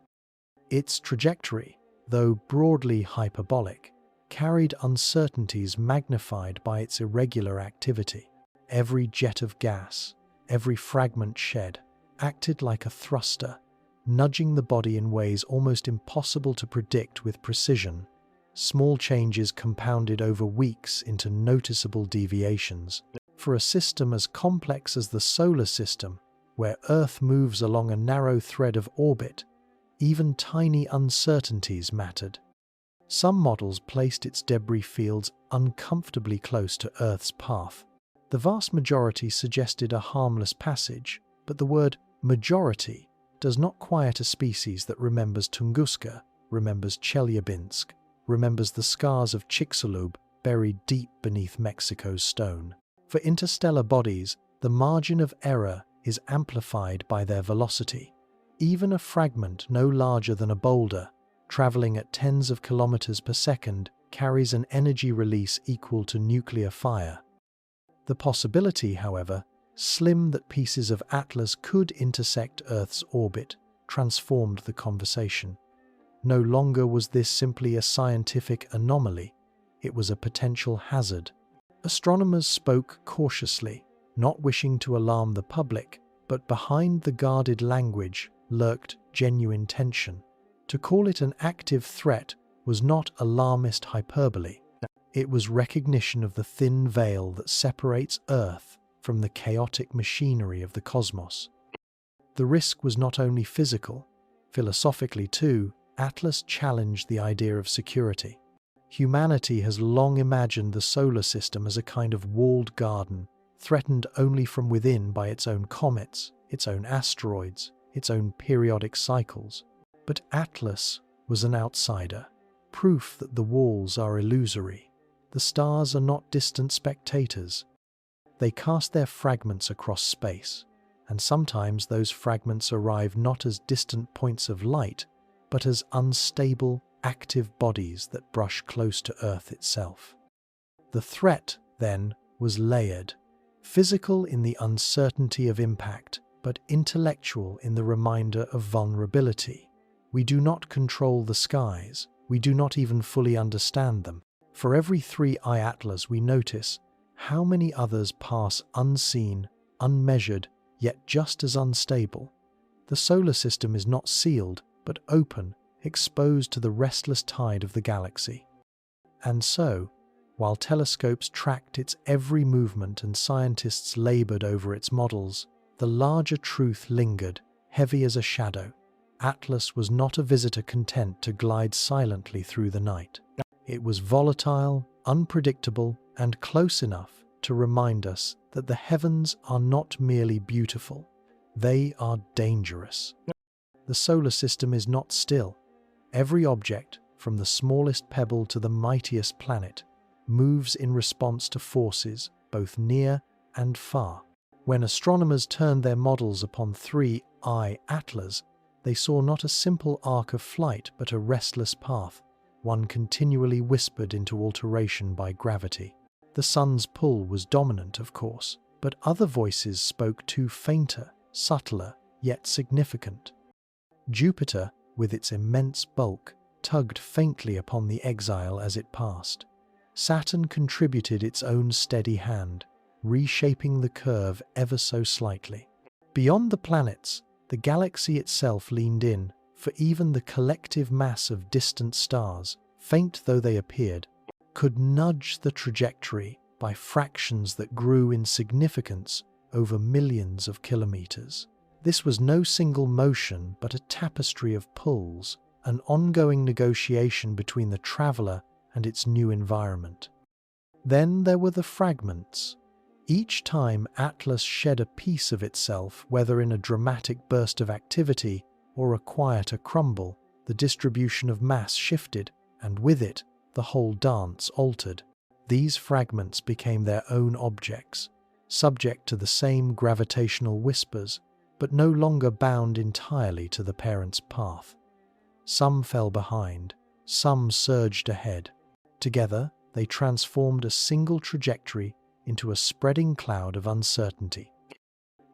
Speaker 1: Its trajectory, though broadly hyperbolic, carried uncertainties magnified by its irregular activity. Every jet of gas, every fragment shed, acted like a thruster, nudging the body in ways almost impossible to predict with precision. Small changes compounded over weeks into noticeable deviations. For a system as complex as the solar system, where Earth moves along a narrow thread of orbit, even tiny uncertainties mattered. Some models placed its debris fields uncomfortably close to Earth's path. The vast majority suggested a harmless passage, but the word majority does not quiet a species that remembers Tunguska, remembers Chelyabinsk, remembers the scars of Chicxulub buried deep beneath Mexico's stone. For interstellar bodies, the margin of error is amplified by their velocity. Even a fragment no larger than a boulder, traveling at tens of kilometers per second, carries an energy release equal to nuclear fire. The possibility, however, slim that pieces of Atlas could intersect Earth's orbit, transformed the conversation. No longer was this simply a scientific anomaly, it was a potential hazard. Astronomers spoke cautiously, not wishing to alarm the public, but behind the guarded language lurked genuine tension. To call it an active threat was not alarmist hyperbole. It was recognition of the thin veil that separates Earth from the chaotic machinery of the cosmos. The risk was not only physical. Philosophically too, Atlas challenged the idea of security. Humanity has long imagined the solar system as a kind of walled garden, threatened only from within by its own comets, its own asteroids, its own periodic cycles. But Atlas was an outsider, proof that the walls are illusory. The stars are not distant spectators. They cast their fragments across space, and sometimes those fragments arrive not as distant points of light, but as unstable, active bodies that brush close to Earth itself. The threat, then, was layered, physical in the uncertainty of impact, but intellectual in the reminder of vulnerability. We do not control the skies. We do not even fully understand them. For every 3-eye atlas we notice, how many others pass unseen, unmeasured, yet just as unstable? The solar system is not sealed, but open, exposed to the restless tide of the galaxy. And so, while telescopes tracked its every movement and scientists labored over its models, the larger truth lingered, heavy as a shadow. Atlas was not a visitor content to glide silently through the night. It was volatile, unpredictable, and close enough to remind us that the heavens are not merely beautiful, they are dangerous. The solar system is not still. Every object, from the smallest pebble to the mightiest planet, moves in response to forces both near and far. When astronomers turned their models upon 3-eye atlas, they saw not a simple arc of flight but a restless path, one continually whispered into alteration by gravity. The sun's pull was dominant, of course, but other voices spoke too, fainter, subtler, yet significant. Jupiter, with its immense bulk, tugged faintly upon the exile as it passed. Saturn contributed its own steady hand, reshaping the curve ever so slightly. Beyond the planets, the galaxy itself leaned in, for even the collective mass of distant stars, faint though they appeared, could nudge the trajectory by fractions that grew in significance over millions of kilometers. This was no single motion but a tapestry of pulls, an ongoing negotiation between the traveler and its new environment. Then there were the fragments. Each time Atlas shed a piece of itself, whether in a dramatic burst of activity or a quieter crumble, the distribution of mass shifted, and with it, the whole dance altered. These fragments became their own objects, subject to the same gravitational whispers, but no longer bound entirely to the parent's path. Some fell behind, some surged ahead. Together, they transformed a single trajectory into a spreading cloud of uncertainty.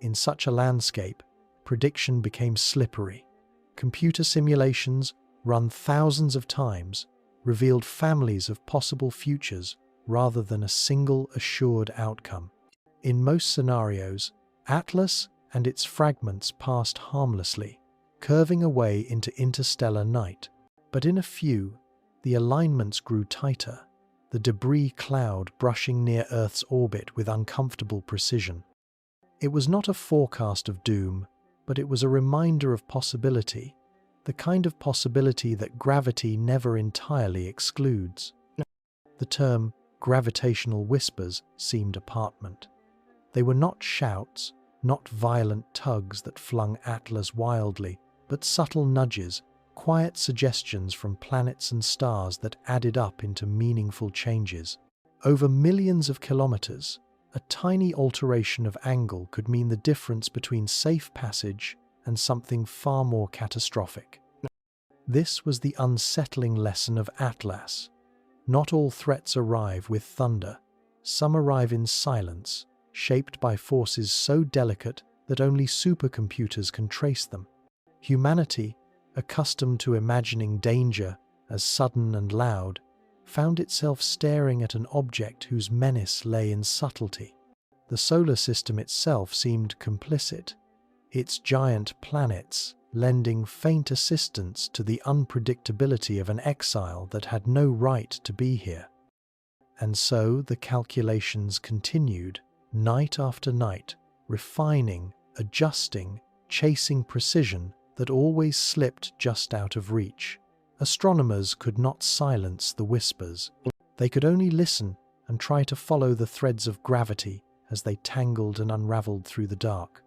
Speaker 1: In such a landscape, prediction became slippery. Computer simulations, run thousands of times, revealed families of possible futures rather than a single assured outcome. In most scenarios, Atlas and its fragments passed harmlessly, curving away into interstellar night. But in a few, the alignments grew tighter, the debris cloud brushing near Earth's orbit with uncomfortable precision. It was not a forecast of doom, but it was a reminder of possibility, the kind of possibility that gravity never entirely excludes. The term gravitational whispers seemed apartment. They were not shouts, not violent tugs that flung Atlas wildly, but subtle nudges, quiet suggestions from planets and stars that added up into meaningful changes. Over millions of kilometers, a tiny alteration of angle could mean the difference between safe passage and something far more catastrophic. This was the unsettling lesson of Atlas. Not all threats arrive with thunder. Some arrive in silence, shaped by forces so delicate that only supercomputers can trace them. Humanity, accustomed to imagining danger as sudden and loud, found itself staring at an object whose menace lay in subtlety. The solar system itself seemed complicit, its giant planets lending faint assistance to the unpredictability of an exile that had no right to be here. And so the calculations continued, night after night, refining, adjusting, chasing precision that always slipped just out of reach. Astronomers could not silence the whispers. They could only listen and try to follow the threads of gravity as they tangled and unraveled through the dark.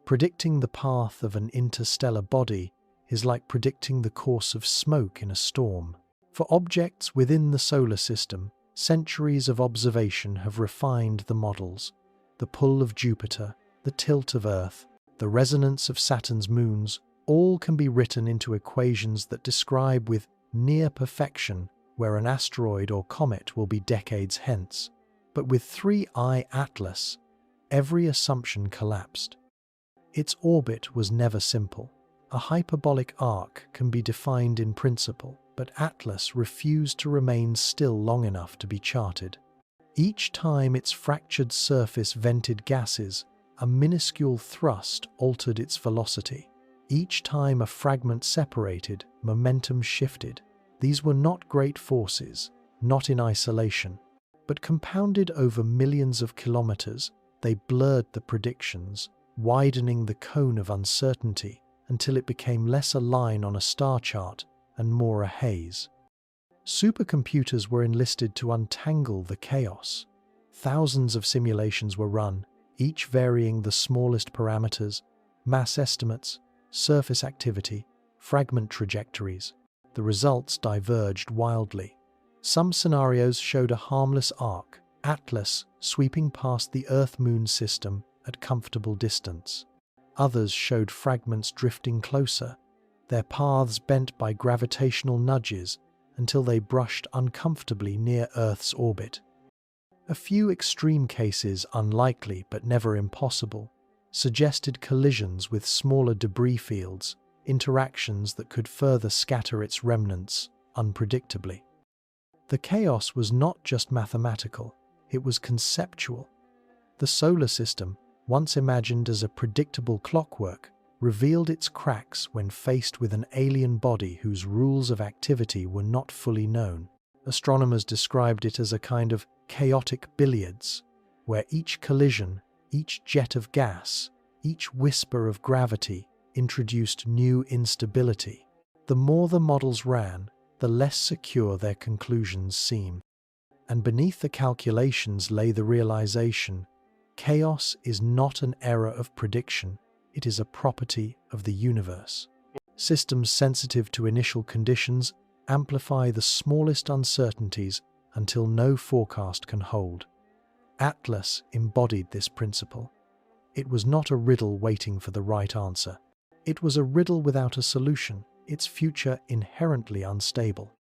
Speaker 1: Predicting the path of an interstellar body is like predicting the course of smoke in a storm. For objects within the solar system, centuries of observation have refined the models. The pull of Jupiter, the tilt of Earth, the resonance of Saturn's moons, all can be written into equations that describe with near perfection where an asteroid or comet will be decades hence. But with 3-eye Atlas, every assumption collapsed. Its orbit was never simple. A hyperbolic arc can be defined in principle, but Atlas refused to remain still long enough to be charted. Each time its fractured surface vented gases, a minuscule thrust altered its velocity. Each time a fragment separated, momentum shifted. These were not great forces, not in isolation, but compounded over millions of kilometers. They blurred the predictions, widening the cone of uncertainty until it became less a line on a star chart and more a haze. Supercomputers were enlisted to untangle the chaos. Thousands of simulations were run, each varying the smallest parameters, mass estimates, surface activity, fragment trajectories. The results diverged wildly. Some scenarios showed a harmless arc, Atlas, sweeping past the Earth-Moon system at comfortable distance. Others showed fragments drifting closer, their paths bent by gravitational nudges until they brushed uncomfortably near Earth's orbit. A few extreme cases, unlikely but never impossible, suggested collisions with smaller debris fields, interactions that could further scatter its remnants unpredictably. The chaos was not just mathematical, it was conceptual. The solar system, once imagined as a predictable clockwork, revealed its cracks when faced with an alien body whose rules of activity were not fully known. Astronomers described it as a kind of chaotic billiards, where each collision, each jet of gas, each whisper of gravity introduced new instability. The more the models ran, the less secure their conclusions seemed. And beneath the calculations lay the realization: chaos is not an error of prediction, it is a property of the universe. Systems sensitive to initial conditions amplify the smallest uncertainties until no forecast can hold. Atlas embodied this principle. It was not a riddle waiting for the right answer. It was a riddle without a solution, its future inherently unstable.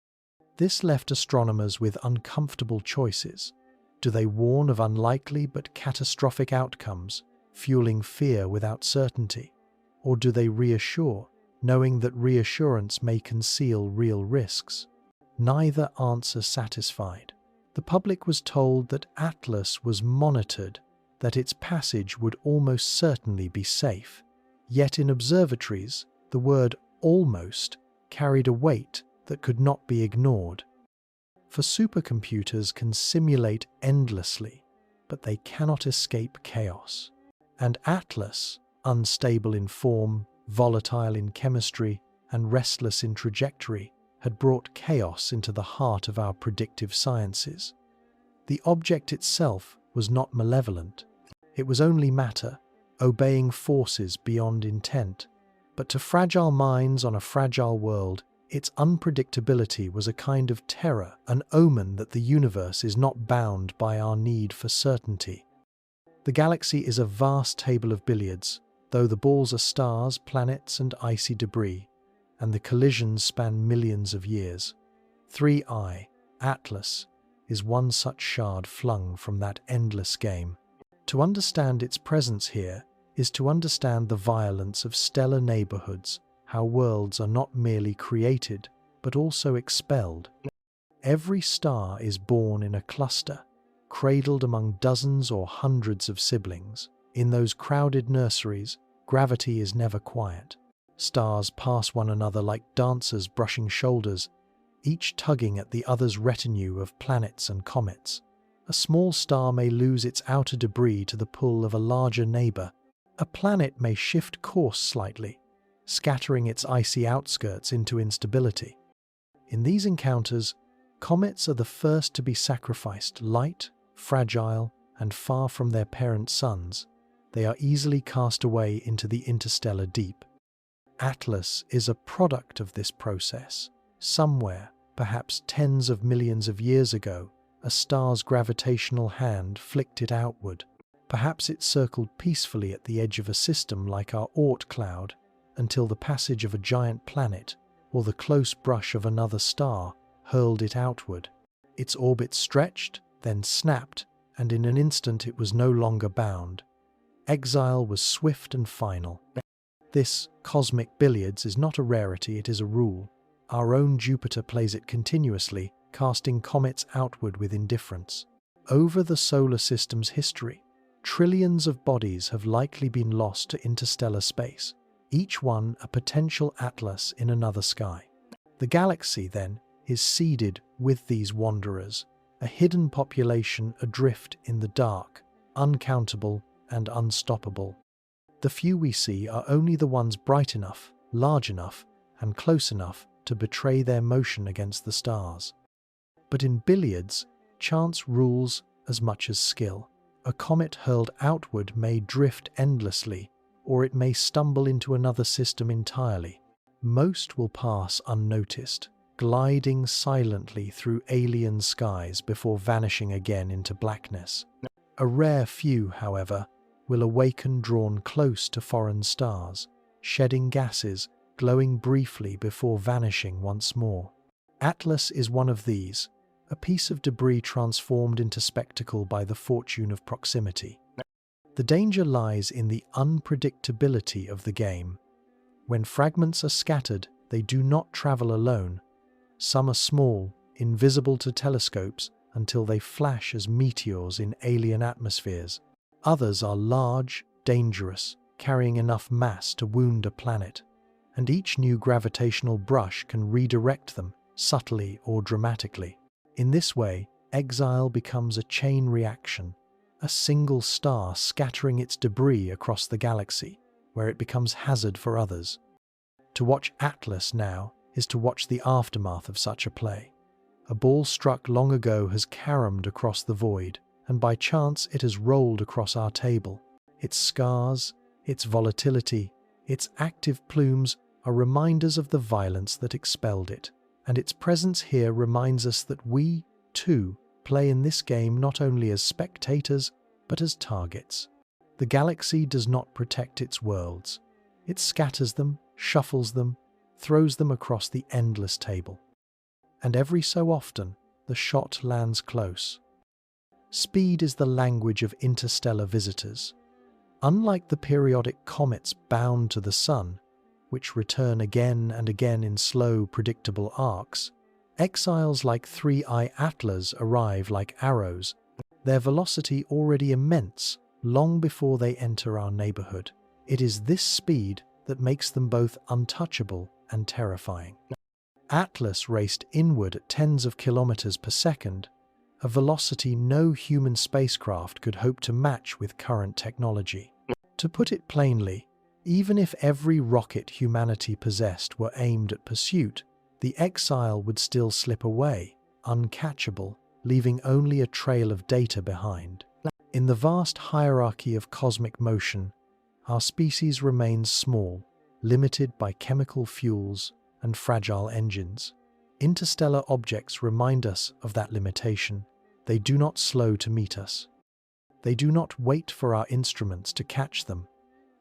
Speaker 1: This left astronomers with uncomfortable choices. Do they warn of unlikely but catastrophic outcomes, fueling fear without certainty? Or do they reassure, knowing that reassurance may conceal real risks? Neither answer satisfied. The public was told that Atlas was monitored, that its passage would almost certainly be safe. Yet in observatories, the word almost carried a weight that could not be ignored. For supercomputers can simulate endlessly, but they cannot escape chaos. And Atlas, unstable in form, volatile in chemistry, and restless in trajectory, had brought chaos into the heart of our predictive sciences. The object itself was not malevolent. It was only matter, obeying forces beyond intent. But to fragile minds on a fragile world, its unpredictability was a kind of terror, an omen that the universe is not bound by our need for certainty. The galaxy is a vast table of billiards, though the balls are stars, planets, and icy debris, and the collisions span millions of years. 3I, Atlas, is one such shard flung from that endless game. To understand its presence here is to understand the violence of stellar neighborhoods, how worlds are not merely created, but also expelled. Every star is born in a cluster, cradled among dozens or hundreds of siblings. In those crowded nurseries, gravity is never quiet. Stars pass one another like dancers brushing shoulders, each tugging at the other's retinue of planets and comets. A small star may lose its outer debris to the pull of a larger neighbor. A planet may shift course slightly, scattering its icy outskirts into instability. In these encounters, comets are the first to be sacrificed. Light, fragile, and far from their parent suns, they are easily cast away into the interstellar deep. Atlas is a product of this process. Somewhere, perhaps tens of millions of years ago, a star's gravitational hand flicked it outward. Perhaps it circled peacefully at the edge of a system like our Oort cloud, until the passage of a giant planet or the close brush of another star hurled it outward. Its orbit stretched, then snapped, and in an instant it was no longer bound. Exile was swift and final. This cosmic billiards is not a rarity, it is a rule. Our own Jupiter plays it continuously, casting comets outward with indifference. Over the solar system's history, trillions of bodies have likely been lost to interstellar space, each one a potential atlas in another sky. The galaxy, then, is seeded with these wanderers, a hidden population adrift in the dark, uncountable and unstoppable. The few we see are only the ones bright enough, large enough, and close enough to betray their motion against the stars. But in billiards, chance rules as much as skill. A comet hurled outward may drift endlessly, or it may stumble into another system entirely. Most will pass unnoticed, gliding silently through alien skies before vanishing again into blackness. A rare few, however, will awaken drawn close to foreign stars, shedding gases, glowing briefly before vanishing once more. Atlas is one of these, a piece of debris transformed into spectacle by the fortune of proximity. The danger lies in the unpredictability of the game. When fragments are scattered, they do not travel alone. Some are small, invisible to telescopes, until they flash as meteors in alien atmospheres. Others are large, dangerous, carrying enough mass to wound a planet. And each new gravitational brush can redirect them, subtly or dramatically. In this way, exile becomes a chain reaction, a single star scattering its debris across the galaxy, where it becomes hazard for others. To watch Atlas now is to watch the aftermath of such a play. A ball struck long ago has caromed across the void, and by chance it has rolled across our table. Its scars, its volatility, its active plumes are reminders of the violence that expelled it, and its presence here reminds us that we, too, play in this game not only as spectators, but as targets. The galaxy does not protect its worlds. It scatters them, shuffles them, throws them across the endless table. And every so often, the shot lands close. Speed is the language of interstellar visitors. Unlike the periodic comets bound to the sun, which return again and again in slow, predictable arcs, exiles like 3i Atlas arrive like arrows, their velocity already immense, long before they enter our neighborhood. It is this speed that makes them both untouchable and terrifying. Atlas raced inward at tens of kilometers per second, a velocity no human spacecraft could hope to match with current technology. To put it plainly, even if every rocket humanity possessed were aimed at pursuit, the exile would still slip away, uncatchable, leaving only a trail of data behind. In the vast hierarchy of cosmic motion, our species remains small, limited by chemical fuels and fragile engines. Interstellar objects remind us of that limitation. They do not slow to meet us. They do not wait for our instruments to catch them.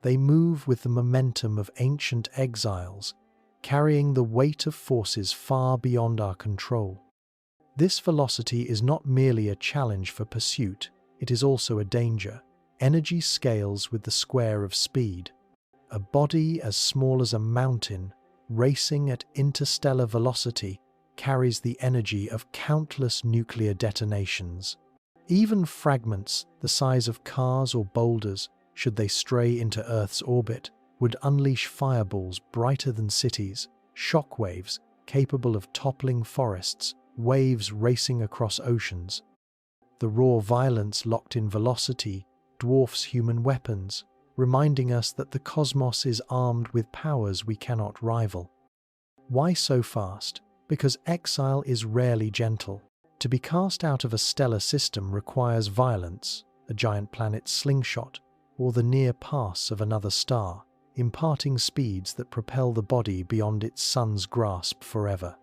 Speaker 1: They move with the momentum of ancient exiles, carrying the weight of forces far beyond our control. This velocity is not merely a challenge for pursuit, it is also a danger. Energy scales with the square of speed. A body as small as a mountain, racing at interstellar velocity, carries the energy of countless nuclear detonations. Even fragments the size of cars or boulders, should they stray into Earth's orbit, would unleash fireballs brighter than cities, shockwaves capable of toppling forests, waves racing across oceans. The raw violence locked in velocity dwarfs human weapons, reminding us that the cosmos is armed with powers we cannot rival. Why so fast? Because exile is rarely gentle. To be cast out of a stellar system requires violence, a giant planet's slingshot, or the near pass of another star, imparting speeds that propel the body beyond its sun's grasp forever.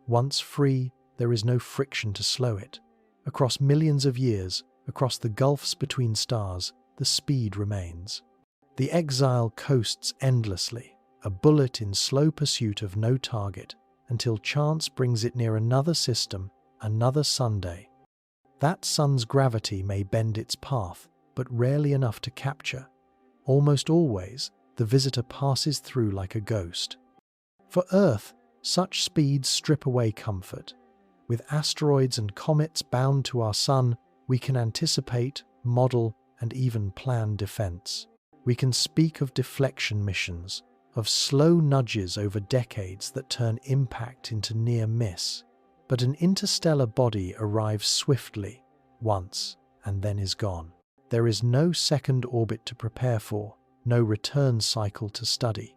Speaker 1: Once free, there is no friction to slow it. Across millions of years, across the gulfs between stars, the speed remains. The exile coasts endlessly, a bullet in slow pursuit of no target, until chance brings it near another system, another Sunday. That sun's gravity may bend its path, but rarely enough to capture. Almost always, the visitor passes through like a ghost. For Earth, such speeds strip away comfort. With asteroids and comets bound to our sun, we can anticipate, model, and even plan defense. We can speak of deflection missions, of slow nudges over decades that turn impact into near miss. But an interstellar body arrives swiftly, once, and then is gone. There is no second orbit to prepare for, no return cycle to study.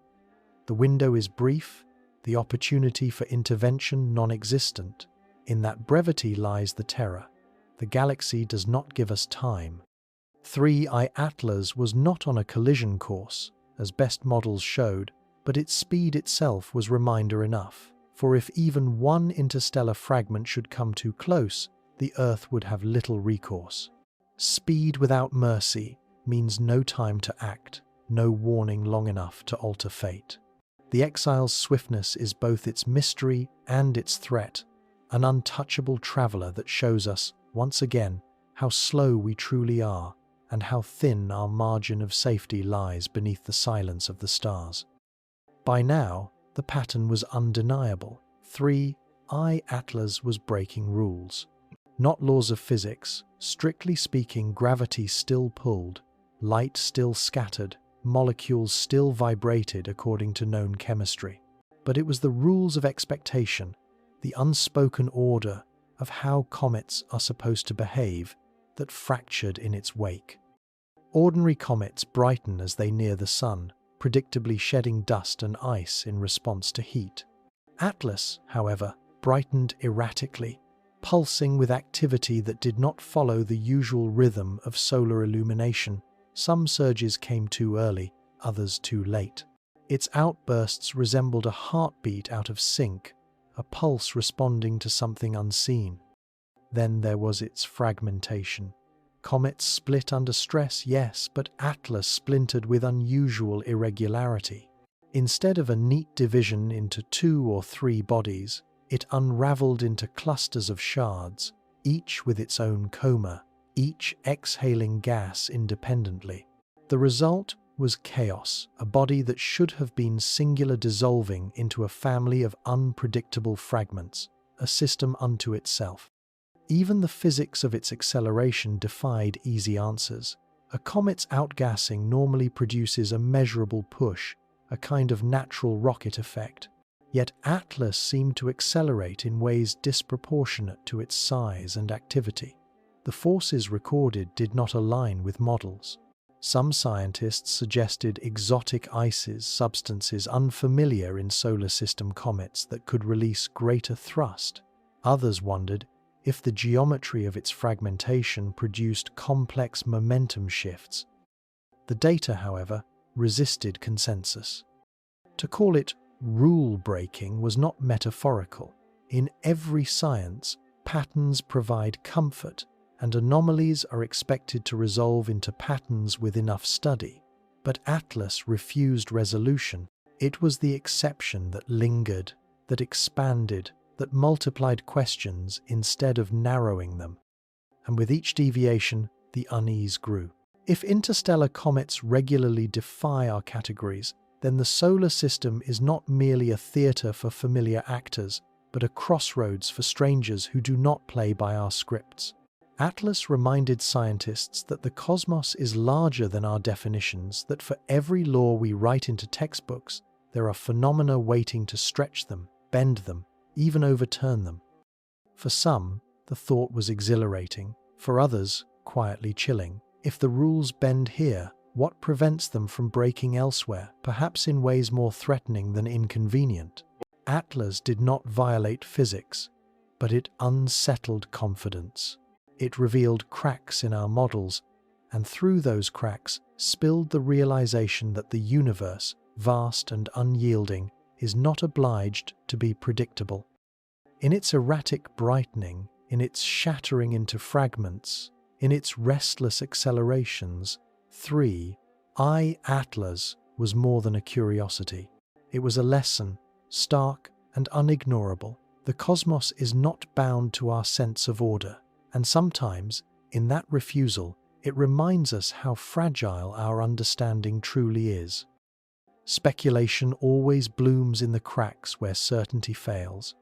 Speaker 1: The window is brief, the opportunity for intervention non-existent. In that brevity lies the terror. The galaxy does not give us time. 3I Atlas was not on a collision course, as best models showed, but its speed itself was reminder enough. For if even one interstellar fragment should come too close, the Earth would have little recourse. Speed without mercy means no time to act, no warning long enough to alter fate. The exile's swiftness is both its mystery and its threat, an untouchable traveler that shows us, once again, how slow we truly are and how thin our margin of safety lies beneath the silence of the stars. By now, the pattern was undeniable. 3I Atlas was breaking rules. Not laws of physics. Strictly speaking, gravity still pulled, light still scattered, molecules still vibrated according to known chemistry. But it was the rules of expectation, the unspoken order of how comets are supposed to behave, that fractured in its wake. Ordinary comets brighten as they near the sun, predictably shedding dust and ice in response to heat. Atlas, however, brightened erratically, pulsing with activity that did not follow the usual rhythm of solar illumination. Some surges came too early, others too late. Its outbursts resembled a heartbeat out of sync, a pulse responding to something unseen. Then there was its fragmentation. Comets split under stress, yes, but Atlas splintered with unusual irregularity. Instead of a neat division into 2 or 3 bodies, it unraveled into clusters of shards, each with its own coma, each exhaling gas independently. The result was chaos, a body that should have been singular dissolving into a family of unpredictable fragments, a system unto itself. Even the physics of its acceleration defied easy answers. A comet's outgassing normally produces a measurable push, a kind of natural rocket effect. Yet Atlas seemed to accelerate in ways disproportionate to its size and activity. The forces recorded did not align with models. Some scientists suggested exotic ices, substances unfamiliar in solar system comets that could release greater thrust. Others wondered if the geometry of its fragmentation produced complex momentum shifts. The data, however, resisted consensus. To call it rule-breaking was not metaphorical. In every science, patterns provide comfort, and anomalies are expected to resolve into patterns with enough study. But Atlas refused resolution. It was the exception that lingered, that expanded, that multiplied questions instead of narrowing them. And with each deviation, the unease grew. If interstellar comets regularly defy our categories, then the solar system is not merely a theatre for familiar actors, but a crossroads for strangers who do not play by our scripts. Atlas reminded scientists that the cosmos is larger than our definitions, that for every law we write into textbooks, there are phenomena waiting to stretch them, bend them, even overturn them. For some, the thought was exhilarating. For others, quietly chilling. If the rules bend here, what prevents them from breaking elsewhere, perhaps in ways more threatening than inconvenient? Atlas did not violate physics, but it unsettled confidence. It revealed cracks in our models, and through those cracks spilled the realization that the universe, vast and unyielding, is not obliged to be predictable. In its erratic brightening, in its shattering into fragments, in its restless accelerations, 3I Atlas was more than a curiosity. It was a lesson, stark and unignorable. The cosmos is not bound to our sense of order, and sometimes, in that refusal, it reminds us how fragile our understanding truly is. Speculation always blooms in the cracks where certainty fails.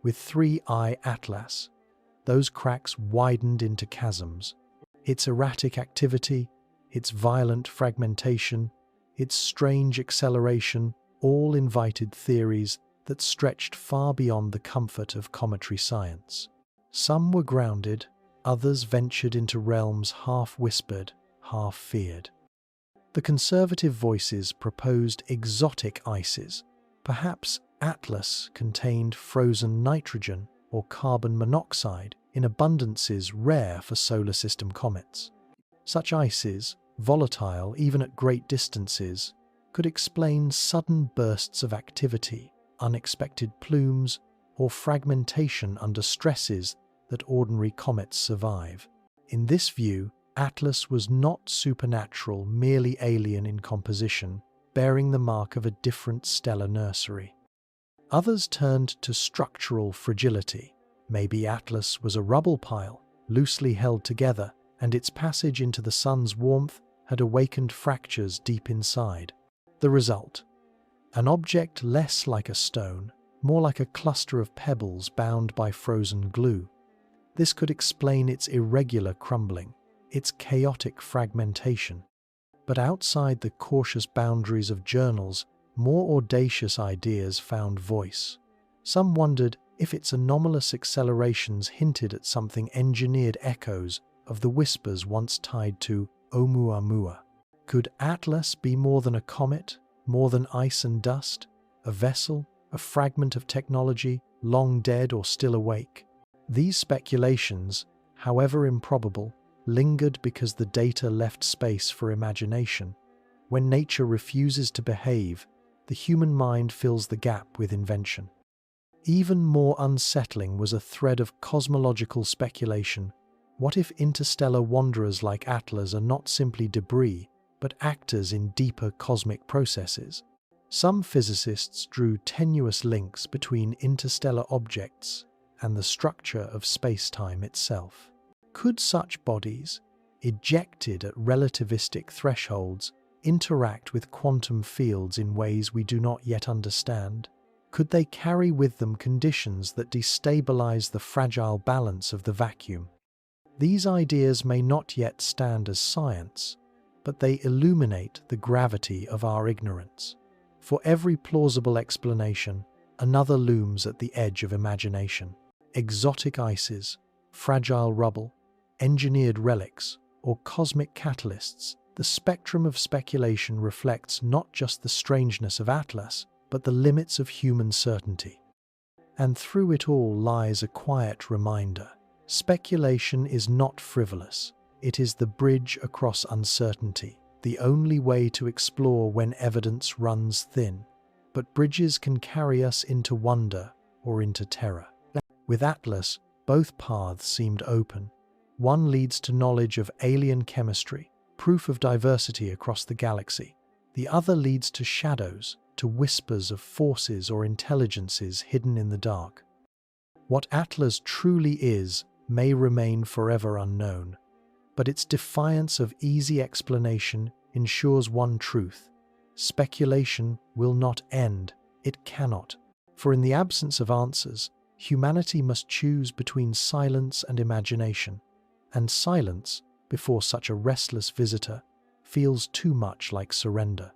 Speaker 1: With 3I Atlas, those cracks widened into chasms. Its erratic activity, its violent fragmentation, its strange acceleration all invited theories that stretched far beyond the comfort of cometary science. Some were grounded, others ventured into realms half whispered, half feared. The conservative voices proposed exotic ices. Perhaps Atlas contained frozen nitrogen or carbon monoxide in abundances rare for solar system comets. Such ices, volatile even at great distances, could explain sudden bursts of activity, unexpected plumes, or fragmentation under stresses that ordinary comets survive. In this view, Atlas was not supernatural, merely alien in composition, bearing the mark of a different stellar nursery. Others turned to structural fragility. Maybe Atlas was a rubble pile, loosely held together, and its passage into the sun's warmth had awakened fractures deep inside. The result: an object less like a stone, more like a cluster of pebbles bound by frozen glue. This could explain its irregular crumbling, its chaotic fragmentation. But outside the cautious boundaries of journals, more audacious ideas found voice. Some wondered if its anomalous accelerations hinted at something engineered echoes of the whispers once tied to Oumuamua. Could Atlas be more than a comet, more than ice and dust, a vessel, a fragment of technology, long dead or still awake? These speculations, however improbable, lingered because the data left space for imagination. When nature refuses to behave, the human mind fills the gap with invention. Even more unsettling was a thread of cosmological speculation. What if interstellar wanderers like Atlas are not simply debris, but actors in deeper cosmic processes? Some physicists drew tenuous links between interstellar objects and the structure of space-time itself. Could such bodies, ejected at relativistic thresholds, interact with quantum fields in ways we do not yet understand? Could they carry with them conditions that destabilize the fragile balance of the vacuum? These ideas may not yet stand as science, but they illuminate the gravity of our ignorance. For every plausible explanation, another looms at the edge of imagination. Exotic ices, fragile rubble, engineered relics, or cosmic catalysts, the spectrum of speculation reflects not just the strangeness of Atlas, but the limits of human certainty. And through it all lies a quiet reminder: speculation is not frivolous. It is the bridge across uncertainty, the only way to explore when evidence runs thin. But bridges can carry us into wonder or into terror. With Atlas, both paths seemed open. One leads to knowledge of alien chemistry, proof of diversity across the galaxy. The other leads to shadows, to whispers of forces or intelligences hidden in the dark. What Atlas truly is may remain forever unknown, but its defiance of easy explanation ensures one truth: speculation will not end. It cannot. For in the absence of answers, humanity must choose between silence and imagination. And silence, before such a restless visitor, feels too much like surrender.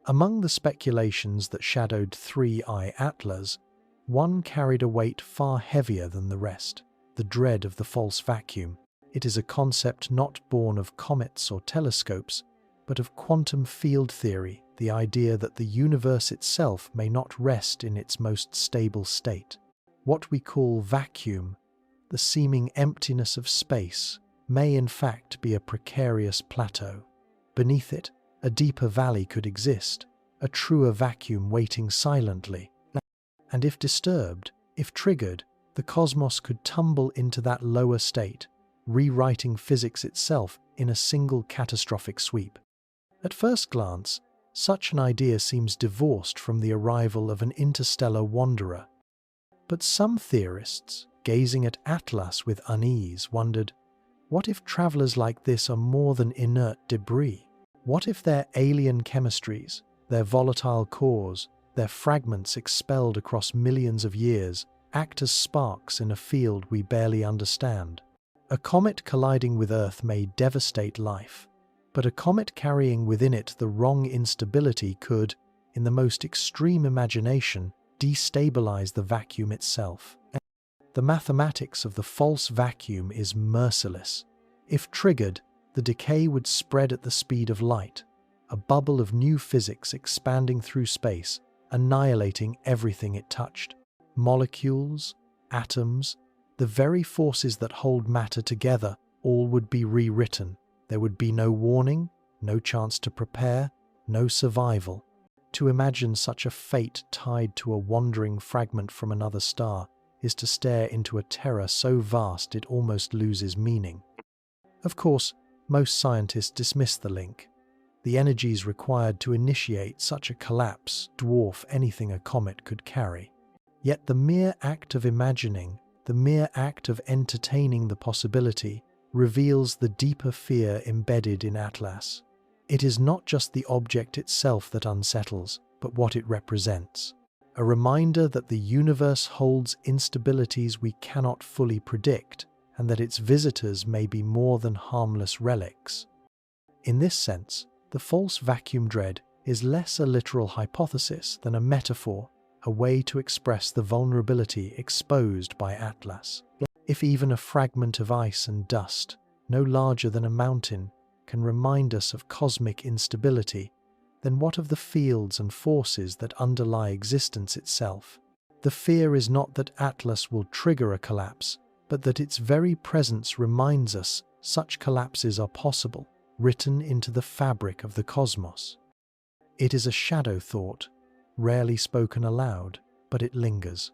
Speaker 1: Among the speculations that shadowed 3I Atlas, one carried a weight far heavier than the rest: the dread of the false vacuum. It is a concept not born of comets or telescopes, but of quantum field theory, the idea that the universe itself may not rest in its most stable state. What we call vacuum, the seeming emptiness of space, may in fact be a precarious plateau. Beneath it, a deeper valley could exist, a truer vacuum waiting silently. And if disturbed, if triggered, the cosmos could tumble into that lower state, rewriting physics itself in a single catastrophic sweep. At first glance, such an idea seems divorced from the arrival of an interstellar wanderer. But some theorists, gazing at Atlas with unease, wondered, what if travelers like this are more than inert debris? What if their alien chemistries, Their volatile cores, their fragments expelled across millions of years, act as sparks in a field we barely understand. A comet colliding with Earth may devastate life, but a comet carrying within it the wrong instability could, in the most extreme imagination, destabilize the vacuum itself. The mathematics of the false vacuum is merciless. If triggered, the decay would spread at the speed of light, a bubble of new physics expanding through space, annihilating everything it touched. Molecules, atoms, the very forces that hold matter together, all would be rewritten. There would be no warning, no chance to prepare, no survival. To imagine such a fate tied to a wandering fragment from another star is to stare into a terror so vast it almost loses meaning. Of course, most scientists dismiss the link. The energies required to initiate such a collapse dwarf anything a comet could carry. Yet the mere act of imagining, the mere act of entertaining the possibility, reveals the deeper fear embedded in Atlas. It is not just the object itself that unsettles, but what it represents. A reminder that the universe holds instabilities we cannot fully predict, and that its visitors may be more than harmless relics. In this sense, the false vacuum dread is less a literal hypothesis than a metaphor, a way to express the vulnerability exposed by Atlas. If even a fragment of ice and dust, no larger than a mountain, can remind us of cosmic instability, then what of the fields and forces that underlie existence itself? The fear is not that Atlas will trigger a collapse, but that its very presence reminds us such collapses are possible, written into the fabric of the cosmos. It is a shadow thought, rarely spoken aloud, but it lingers.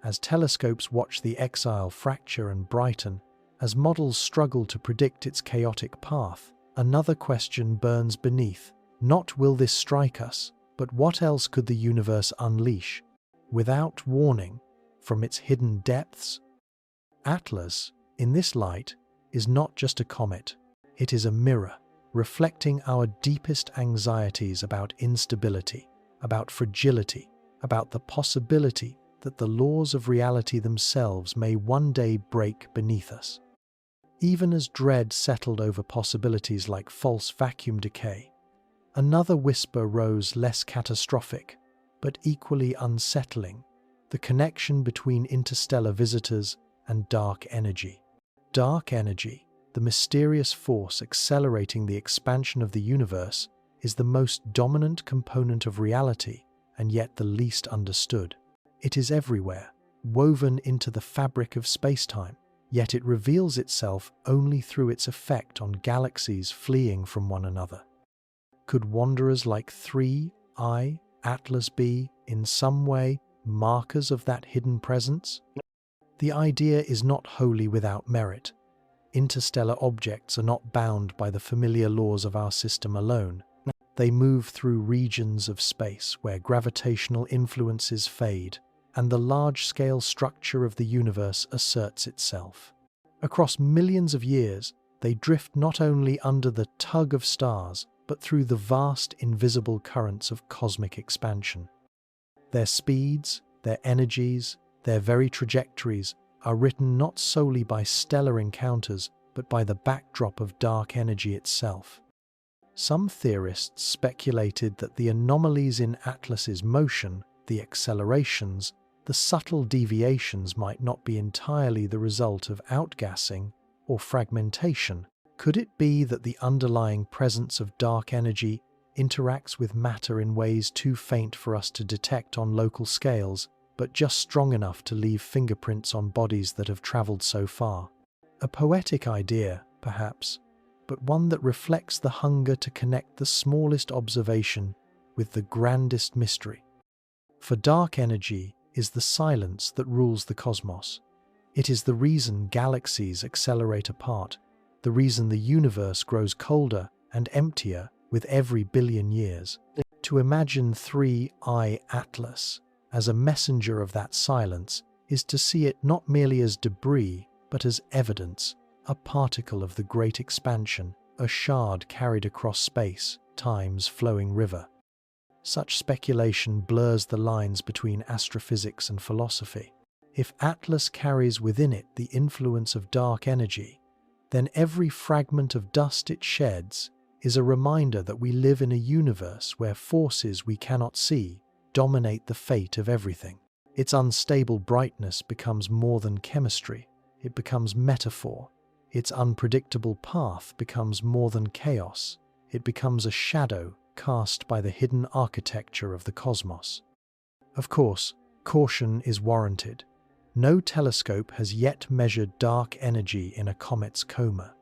Speaker 1: As telescopes watch the exile fracture and brighten, as models struggle to predict its chaotic path, another question burns beneath. Not will this strike us, but what else could the universe unleash, without warning, from its hidden depths? Atlas, in this light, is not just a comet. It is a mirror, reflecting our deepest anxieties about instability, about fragility, about the possibility that the laws of reality themselves may one day break beneath us. Even as dread settled over possibilities like false vacuum decay, another whisper rose, less catastrophic, but equally unsettling: the connection between interstellar visitors and dark energy. Dark energy, the mysterious force accelerating the expansion of the universe, is the most dominant component of reality and yet the least understood. It is everywhere, woven into the fabric of space-time, yet it reveals itself only through its effect on galaxies fleeing from one another. Could wanderers like 3I Atlas be, in some way, markers of that hidden presence? The idea is not wholly without merit. Interstellar objects are not bound by the familiar laws of our system alone. They move through regions of space where gravitational influences fade, and the large-scale structure of the universe asserts itself. Across millions of years, they drift not only under the tug of stars, but through the vast invisible currents of cosmic expansion. Their speeds, their energies, their very trajectories are written not solely by stellar encounters, but by the backdrop of dark energy itself. Some theorists speculated that the anomalies in Atlas's motion, the accelerations, the subtle deviations might not be entirely the result of outgassing or fragmentation. Could it be that the underlying presence of dark energy interacts with matter in ways too faint for us to detect on local scales, but just strong enough to leave fingerprints on bodies that have traveled so far? A poetic idea, perhaps, but one that reflects the hunger to connect the smallest observation with the grandest mystery. For dark energy is the silence that rules the cosmos. It is the reason galaxies accelerate apart, the reason the universe grows colder and emptier with every billion years. To imagine 3I Atlas as a messenger of that silence is to see it not merely as debris, but as evidence, a particle of the great expansion, a shard carried across space, time's flowing river. Such speculation blurs the lines between astrophysics and philosophy. If Atlas carries within it the influence of dark energy, then every fragment of dust it sheds is a reminder that we live in a universe where forces we cannot see dominate the fate of everything. Its unstable brightness becomes more than chemistry, it becomes metaphor. Its unpredictable path becomes more than chaos, it becomes a shadow cast by the hidden architecture of the cosmos. Of course, caution is warranted. No telescope has yet measured dark energy in a comet's coma.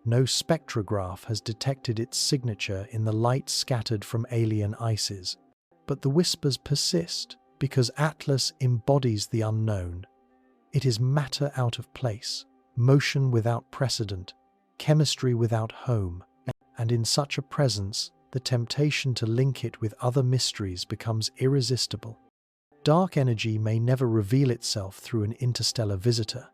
Speaker 1: No spectrograph has detected its signature in the light scattered from alien ices. But the whispers persist because Atlas embodies the unknown. It is matter out of place, motion without precedent, chemistry without home, and in such a presence, the temptation to link it with other mysteries becomes irresistible. Dark energy may never reveal itself through an interstellar visitor,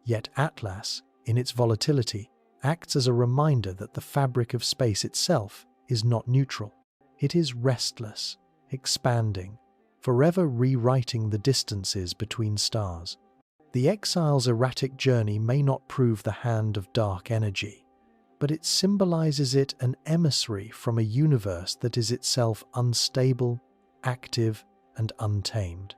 Speaker 1: yet Atlas, in its volatility, acts as a reminder that the fabric of space itself is not neutral. It is restless, expanding, forever rewriting the distances between stars. The exile's erratic journey may not prove the hand of dark energy, but it symbolizes it an emissary from a universe that is itself unstable, active, and untamed.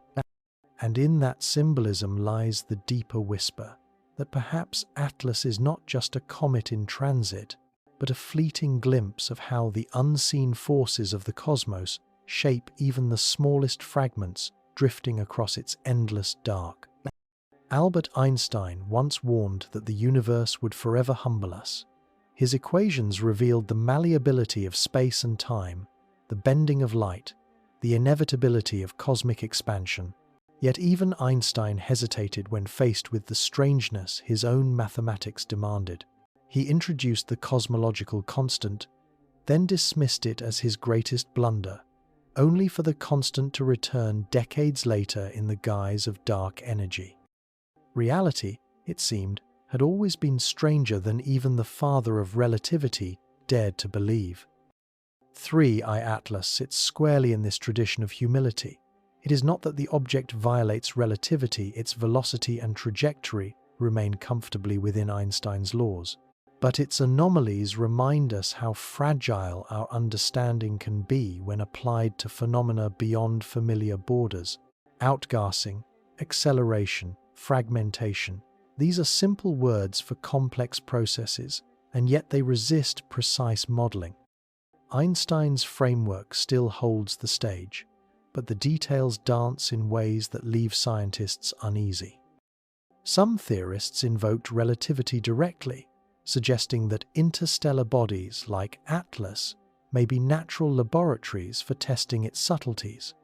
Speaker 1: And in that symbolism lies the deeper whisper that perhaps Atlas is not just a comet in transit, but a fleeting glimpse of how the unseen forces of the cosmos shape even the smallest fragments drifting across its endless dark. Albert Einstein once warned that the universe would forever humble us. His equations revealed the malleability of space and time, the bending of light, the inevitability of cosmic expansion. Yet even Einstein hesitated when faced with the strangeness his own mathematics demanded. He introduced the cosmological constant, then dismissed it as his greatest blunder, only for the constant to return decades later in the guise of dark energy. Reality, it seemed, had always been stranger than even the father of relativity dared to believe. 3I Atlas sits squarely in this tradition of humility. It is not that the object violates relativity, its velocity and trajectory remain comfortably within Einstein's laws. But its anomalies remind us how fragile our understanding can be when applied to phenomena beyond familiar borders. Outgassing, acceleration, fragmentation. These are simple words for complex processes, and yet they resist precise modeling. Einstein's framework still holds the stage, but the details dance in ways that leave scientists uneasy. Some theorists invoked relativity directly, suggesting that interstellar bodies like Atlas may be natural laboratories for testing its subtleties.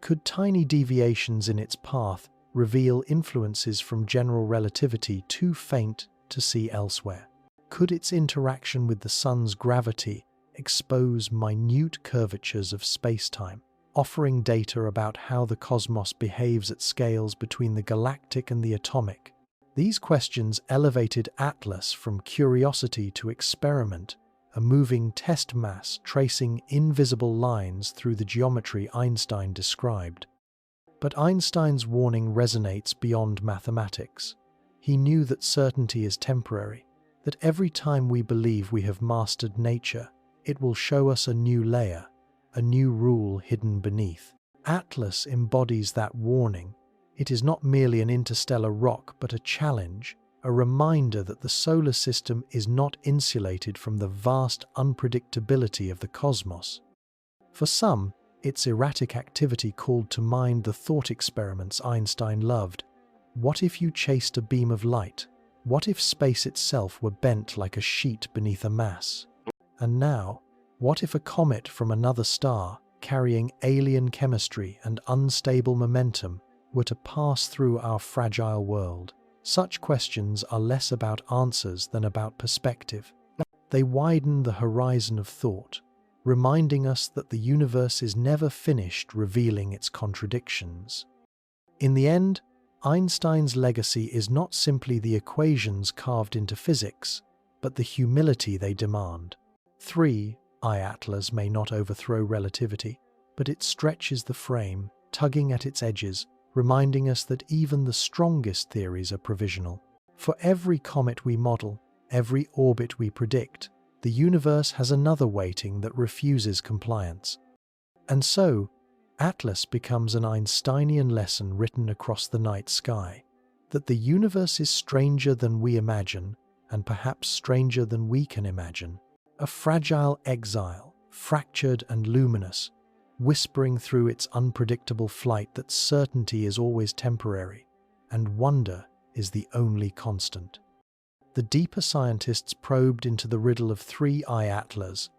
Speaker 1: Could tiny deviations in its path reveal influences from general relativity too faint to see elsewhere? Could its interaction with the sun's gravity expose minute curvatures of space-time, offering data about how the cosmos behaves at scales between the galactic and the atomic? These questions elevated Atlas from curiosity to experiment, a moving test mass tracing invisible lines through the geometry Einstein described. But Einstein's warning resonates beyond mathematics. He knew that certainty is temporary, that every time we believe we have mastered nature, it will show us a new layer, a new rule hidden beneath. Atlas embodies that warning. It is not merely an interstellar rock, but a challenge, a reminder that the solar system is not insulated from the vast unpredictability of the cosmos. For some, its erratic activity called to mind the thought experiments Einstein loved. What if you chased a beam of light? What if space itself were bent like a sheet beneath a mass? And now, what if a comet from another star, carrying alien chemistry and unstable momentum, were to pass through our fragile world? Such questions are less about answers than about perspective. They widen the horizon of thought, reminding us that the universe is never finished revealing its contradictions. In the end, Einstein's legacy is not simply the equations carved into physics, but the humility they demand. 3I Atlas may not overthrow relativity, but it stretches the frame, tugging at its edges, reminding us that even the strongest theories are provisional. For every comet we model, every orbit we predict, the universe has another weighting that refuses compliance. And so, Atlas becomes an Einsteinian lesson written across the night sky, that the universe is stranger than we imagine, and perhaps stranger than we can imagine. A fragile exile, fractured and luminous, whispering through its unpredictable flight that certainty is always temporary, and wonder is the only constant. The deeper scientists probed into the riddle of 3I Atlas,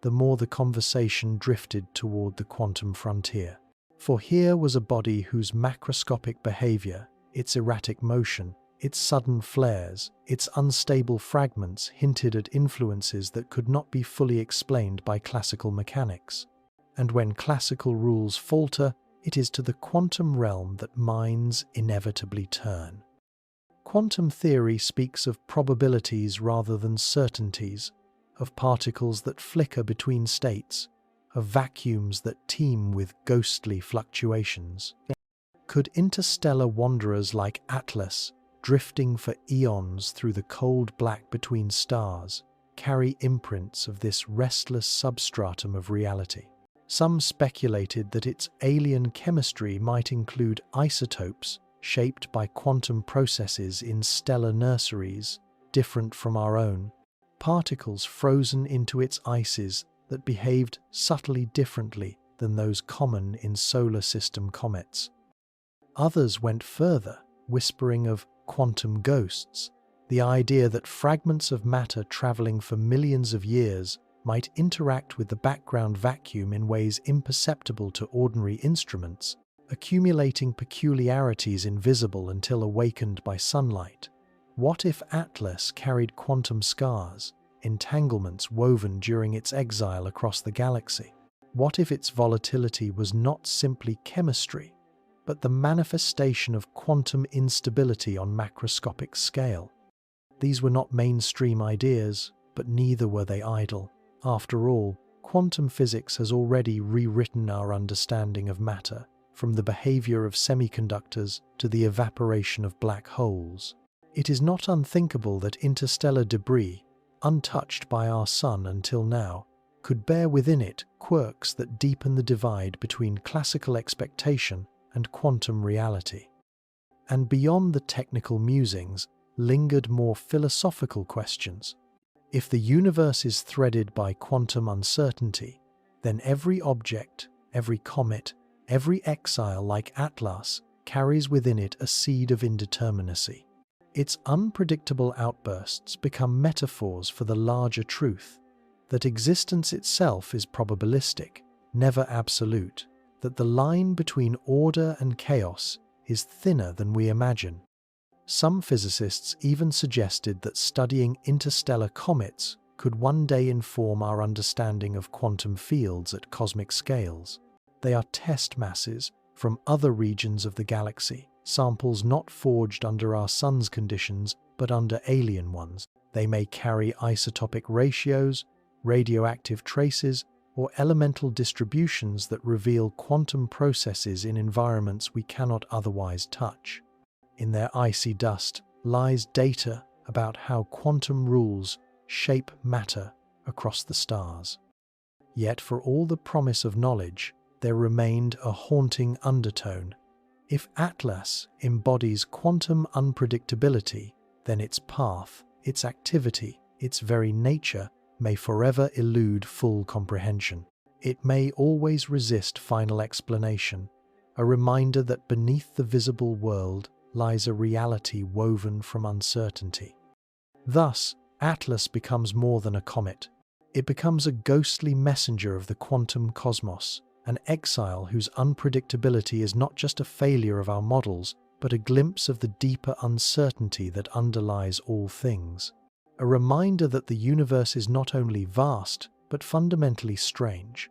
Speaker 1: the more the conversation drifted toward the quantum frontier. For here was a body whose macroscopic behavior, its erratic motion, its sudden flares, its unstable fragments hinted at influences that could not be fully explained by classical mechanics. And when classical rules falter, it is to the quantum realm that minds inevitably turn. Quantum theory speaks of probabilities rather than certainties, of particles that flicker between states, of vacuums that teem with ghostly fluctuations. Could interstellar wanderers like Atlas, drifting for eons through the cold black between stars, carry imprints of this restless substratum of reality? Some speculated that its alien chemistry might include isotopes shaped by quantum processes in stellar nurseries, different from our own, particles frozen into its ices that behaved subtly differently than those common in solar system comets. Others went further, whispering of quantum ghosts, the idea that fragments of matter traveling for millions of years might interact with the background vacuum in ways imperceptible to ordinary instruments, accumulating peculiarities invisible until awakened by sunlight. What if Atlas carried quantum scars, entanglements woven during its exile across the galaxy? What if its volatility was not simply chemistry, but the manifestation of quantum instability on macroscopic scale? These were not mainstream ideas, but neither were they idle. After all, quantum physics has already rewritten our understanding of matter, from the behavior of semiconductors to the evaporation of black holes. It is not unthinkable that interstellar debris, untouched by our sun until now, could bear within it quirks that deepen the divide between classical expectation and quantum reality. And beyond the technical musings lingered more philosophical questions. If the universe is threaded by quantum uncertainty, then every object, every comet, every exile like Atlas carries within it a seed of indeterminacy. Its unpredictable outbursts become metaphors for the larger truth, that existence itself is probabilistic, never absolute, that the line between order and chaos is thinner than we imagine. Some physicists even suggested that studying interstellar comets could one day inform our understanding of quantum fields at cosmic scales. They are test masses from other regions of the galaxy, samples not forged under our sun's conditions but under alien ones. They may carry isotopic ratios, radioactive traces, or elemental distributions that reveal quantum processes in environments we cannot otherwise touch. In their icy dust lies data about how quantum rules shape matter across the stars. Yet for all the promise of knowledge, there remained a haunting undertone. If Atlas embodies quantum unpredictability, then its path, its activity, its very nature may forever elude full comprehension. It may always resist final explanation, a reminder that beneath the visible world lies a reality woven from uncertainty. Thus, Atlas becomes more than a comet. It becomes a ghostly messenger of the quantum cosmos, an exile whose unpredictability is not just a failure of our models, but a glimpse of the deeper uncertainty that underlies all things. A reminder that the universe is not only vast, but fundamentally strange.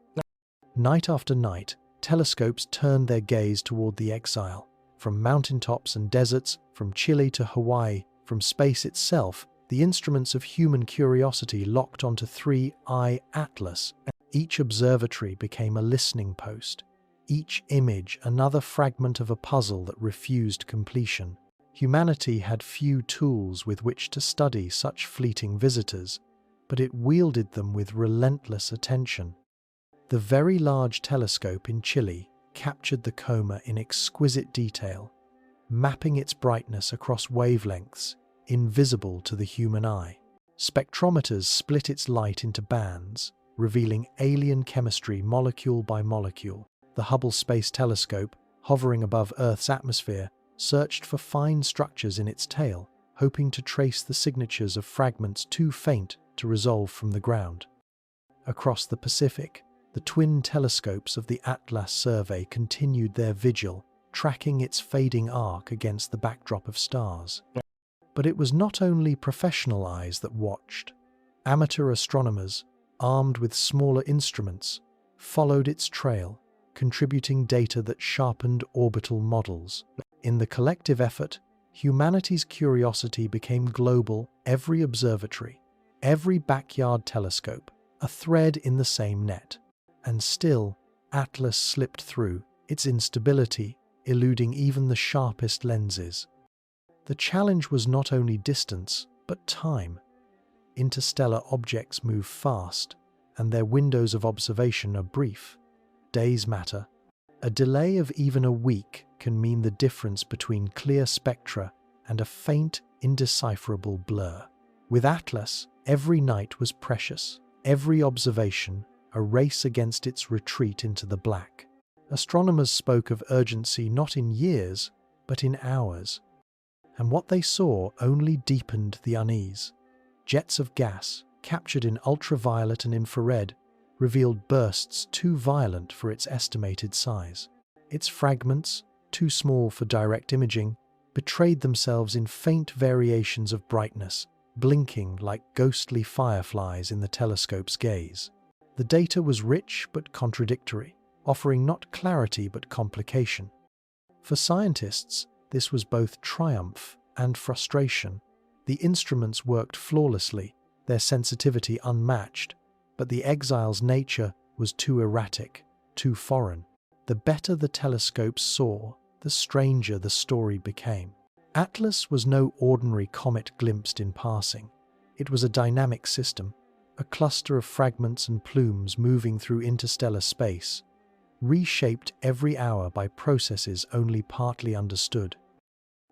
Speaker 1: Night after night, telescopes turned their gaze toward the exile. From mountaintops and deserts, from Chile to Hawaii, from space itself, the instruments of human curiosity locked onto 3I Atlas. Each observatory became a listening post, each image another fragment of a puzzle that refused completion. Humanity had few tools with which to study such fleeting visitors, but it wielded them with relentless attention. The Very Large Telescope in Chile captured the coma in exquisite detail, mapping its brightness across wavelengths invisible to the human eye. Spectrometers split its light into bands, revealing alien chemistry molecule by molecule. The Hubble Space Telescope, hovering above Earth's atmosphere, searched for fine structures in its tail, hoping to trace the signatures of fragments too faint to resolve from the ground. Across the Pacific, the twin telescopes of the Atlas survey continued their vigil, tracking its fading arc against the backdrop of stars. But it was not only professional eyes that watched. Amateur astronomers, armed with smaller instruments, followed its trail, contributing data that sharpened orbital models. In the collective effort, humanity's curiosity became global. Every observatory, every backyard telescope, a thread in the same net. And still, Atlas slipped through, its instability eluding even the sharpest lenses. The challenge was not only distance, but time. Interstellar objects move fast, and their windows of observation are brief. Days matter. A delay of even a week can mean the difference between clear spectra and a faint, indecipherable blur. With Atlas, every night was precious, every observation a race against its retreat into the black. Astronomers spoke of urgency not in years, but in hours. And what they saw only deepened the unease. Jets of gas, captured in ultraviolet and infrared, revealed bursts too violent for its estimated size. Its fragments, too small for direct imaging, betrayed themselves in faint variations of brightness, blinking like ghostly fireflies in the telescope's gaze. The data was rich but contradictory, offering not clarity but complication. For scientists, this was both triumph and frustration. The instruments worked flawlessly, their sensitivity unmatched, but the exile's nature was too erratic, too foreign. The better the telescopes saw, the stranger the story became. Atlas was no ordinary comet glimpsed in passing. It was a dynamic system, a cluster of fragments and plumes moving through interstellar space, reshaped every hour by processes only partly understood.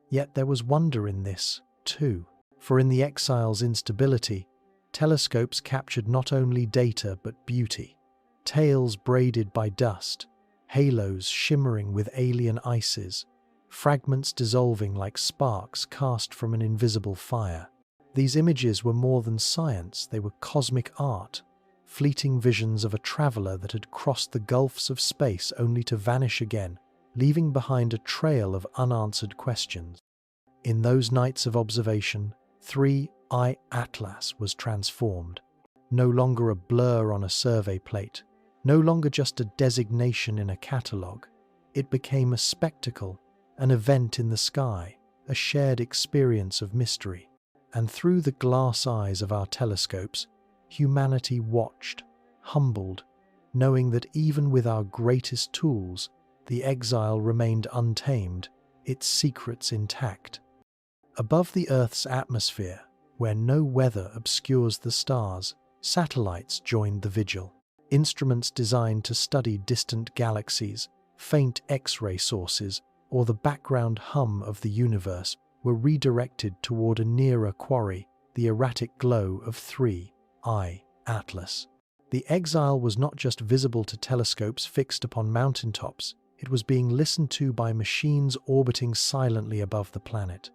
Speaker 1: Yet there was wonder in this, too, for in the exile's instability, telescopes captured not only data but beauty. Tails braided by dust, halos shimmering with alien ices, fragments dissolving like sparks cast from an invisible fire. These images were more than science, they were cosmic art, fleeting visions of a traveler that had crossed the gulfs of space only to vanish again, leaving behind a trail of unanswered questions. In those nights of observation, 3I Atlas was transformed. No longer a blur on a survey plate, no longer just a designation in a catalogue. It became a spectacle, an event in the sky, a shared experience of mystery. And through the glass eyes of our telescopes, humanity watched, humbled, knowing that even with our greatest tools, the exile remained untamed, its secrets intact. Above the Earth's atmosphere, where no weather obscures the stars, satellites joined the vigil. Instruments designed to study distant galaxies, faint X-ray sources, or the background hum of the universe were redirected toward a nearer quarry, the erratic glow of 3I Atlas. The exile was not just visible to telescopes fixed upon mountaintops, it was being listened to by machines orbiting silently above the planet.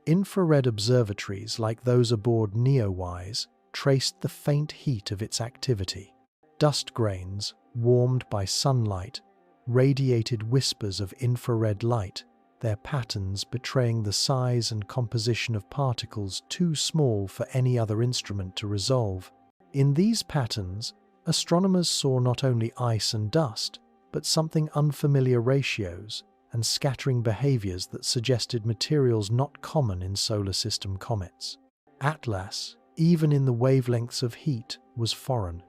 Speaker 1: Infrared observatories like those aboard Neowise traced the faint heat of its activity. Dust grains, warmed by sunlight, radiated whispers of infrared light, their patterns betraying the size and composition of particles too small for any other instrument to resolve. In these patterns, astronomers saw not only ice and dust, but something unfamiliar ratios and scattering behaviors that suggested materials not common in solar system comets. Atlas, even in the wavelengths of heat, was foreign.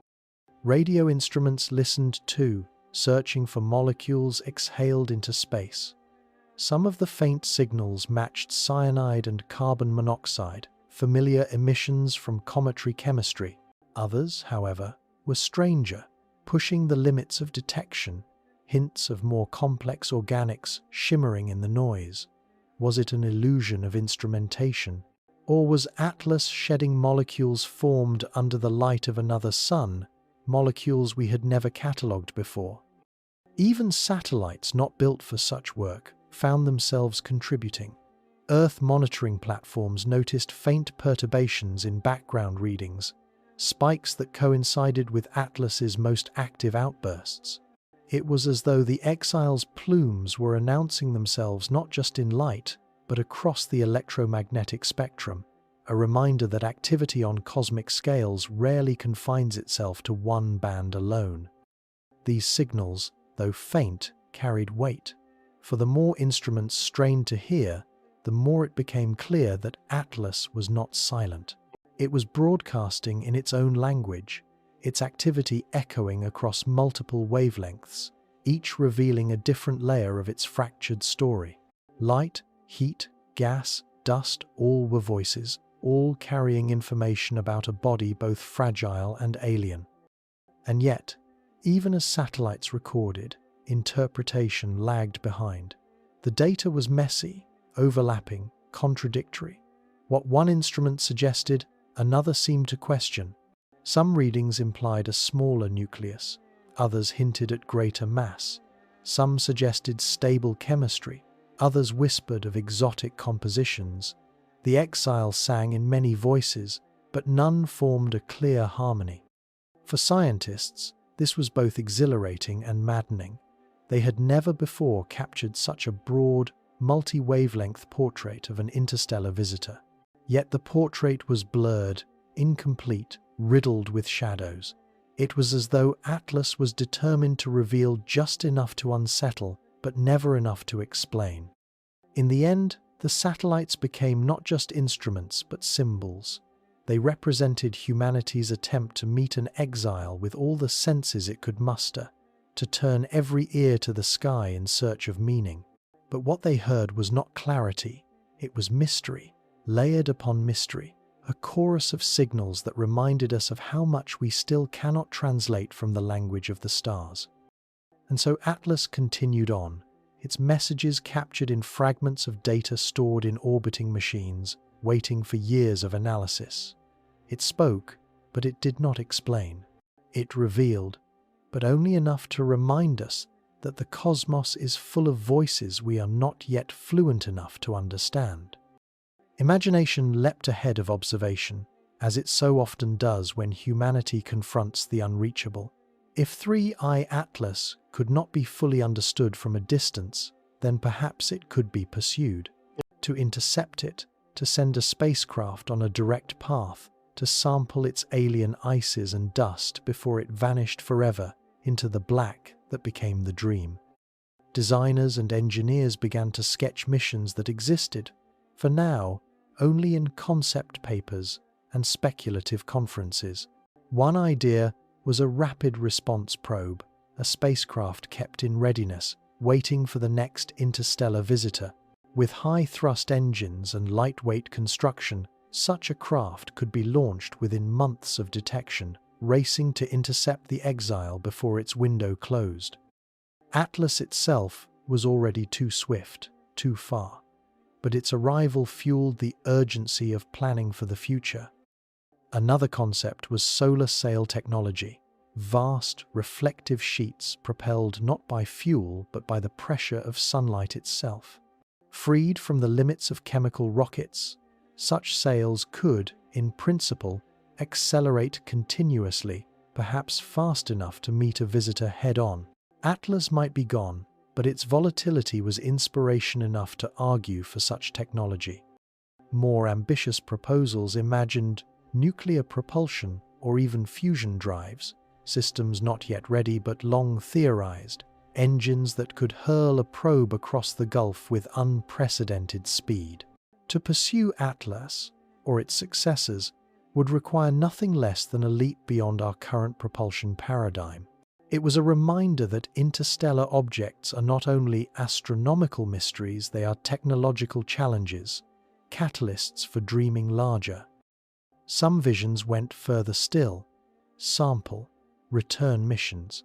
Speaker 1: Radio instruments listened too, searching for molecules exhaled into space. Some of the faint signals matched cyanide and carbon monoxide, familiar emissions from cometary chemistry. Others, however, were stranger, pushing the limits of detection, hints of more complex organics shimmering in the noise. Was it an illusion of instrumentation? Or was Atlas shedding molecules formed under the light of another sun, molecules we had never catalogued before? Even satellites not built for such work found themselves contributing. Earth monitoring platforms noticed faint perturbations in background readings, spikes that coincided with Atlas's most active outbursts. It was as though the exile's plumes were announcing themselves not just in light, but across the electromagnetic spectrum, a reminder that activity on cosmic scales rarely confines itself to one band alone. These signals, though faint, carried weight. For the more instruments strained to hear, the more it became clear that Atlas was not silent. It was broadcasting in its own language, its activity echoing across multiple wavelengths, each revealing a different layer of its fractured story. Light, heat, gas, dust, all were voices, all carrying information about a body both fragile and alien. And yet, even as satellites recorded, interpretation lagged behind. The data was messy, overlapping, contradictory. What one instrument suggested, another seemed to question. Some readings implied a smaller nucleus, others hinted at greater mass. Some suggested stable chemistry, others whispered of exotic compositions. The exile sang in many voices, but none formed a clear harmony. For scientists, this was both exhilarating and maddening. They had never before captured such a broad, multi-wavelength portrait of an interstellar visitor. Yet the portrait was blurred, incomplete, riddled with shadows. It was as though Atlas was determined to reveal just enough to unsettle, but never enough to explain. In the end, the satellites became not just instruments, but symbols. They represented humanity's attempt to meet an exile with all the senses it could muster, to turn every ear to the sky in search of meaning. But what they heard was not clarity, it was mystery, layered upon mystery, a chorus of signals that reminded us of how much we still cannot translate from the language of the stars. And so Atlas continued on, its messages captured in fragments of data stored in orbiting machines, waiting for years of analysis. It spoke, but it did not explain. It revealed, but only enough to remind us that the cosmos is full of voices we are not yet fluent enough to understand. Imagination leapt ahead of observation, as it so often does when humanity confronts the unreachable. If 3I Atlas could not be fully understood from a distance, then perhaps it could be pursued. To intercept it, to send a spacecraft on a direct path, to sample its alien ices and dust before it vanished forever into the black that became the dream. Designers and engineers began to sketch missions that existed, for now, only in concept papers and speculative conferences. One idea was a rapid response probe, a spacecraft kept in readiness, waiting for the next interstellar visitor. With high-thrust engines and lightweight construction, such a craft could be launched within months of detection, racing to intercept the exile before its window closed. Atlas itself was already too swift, too far, but its arrival fueled the urgency of planning for the future. Another concept was solar sail technology, vast, reflective sheets propelled not by fuel but by the pressure of sunlight itself. Freed from the limits of chemical rockets, such sails could, in principle, accelerate continuously, perhaps fast enough to meet a visitor head-on. Atlas might be gone, but its volatility was inspiration enough to argue for such technology. More ambitious proposals imagined nuclear propulsion or even fusion drives, systems not yet ready but long theorized, engines that could hurl a probe across the gulf with unprecedented speed. To pursue Atlas, or its successors, would require nothing less than a leap beyond our current propulsion paradigm. It was a reminder that interstellar objects are not only astronomical mysteries, they are technological challenges, catalysts for dreaming larger. Some visions went further still: sample, return missions.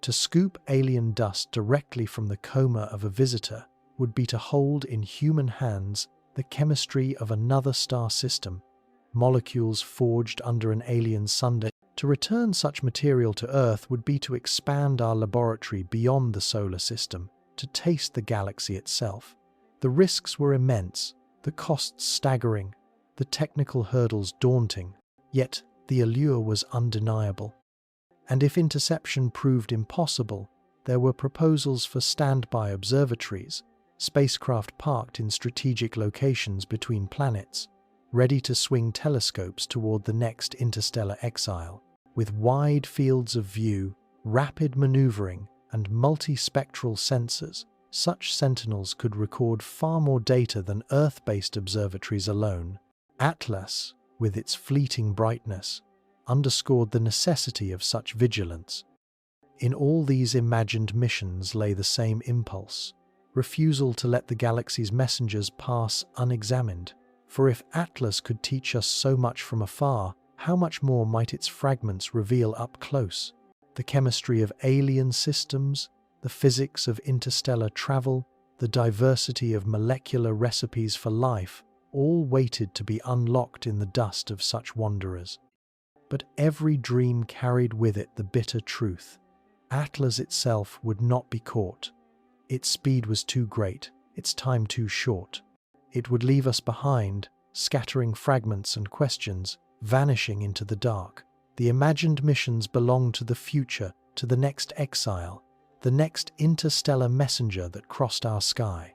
Speaker 1: To scoop alien dust directly from the coma of a visitor would be to hold in human hands the chemistry of another star system, molecules forged under an alien sundial. To return such material to Earth would be to expand our laboratory beyond the solar system, to taste the galaxy itself. The risks were immense, the costs staggering, the technical hurdles daunting, yet the allure was undeniable. And if interception proved impossible, there were proposals for standby observatories, spacecraft parked in strategic locations between planets, ready to swing telescopes toward the next interstellar exile. With wide fields of view, rapid maneuvering, and multispectral sensors, such sentinels could record far more data than Earth-based observatories alone. Atlas, with its fleeting brightness, underscored the necessity of such vigilance. In all these imagined missions lay the same impulse: refusal to let the galaxy's messengers pass unexamined. For if Atlas could teach us so much from afar, how much more might its fragments reveal up close? The chemistry of alien systems, the physics of interstellar travel, the diversity of molecular recipes for life, all waited to be unlocked in the dust of such wanderers. But every dream carried with it the bitter truth: Atlas itself would not be caught. Its speed was too great, its time too short. It would leave us behind, scattering fragments and questions, vanishing into the dark. The imagined missions belonged to the future, to the next exile, the next interstellar messenger that crossed our sky.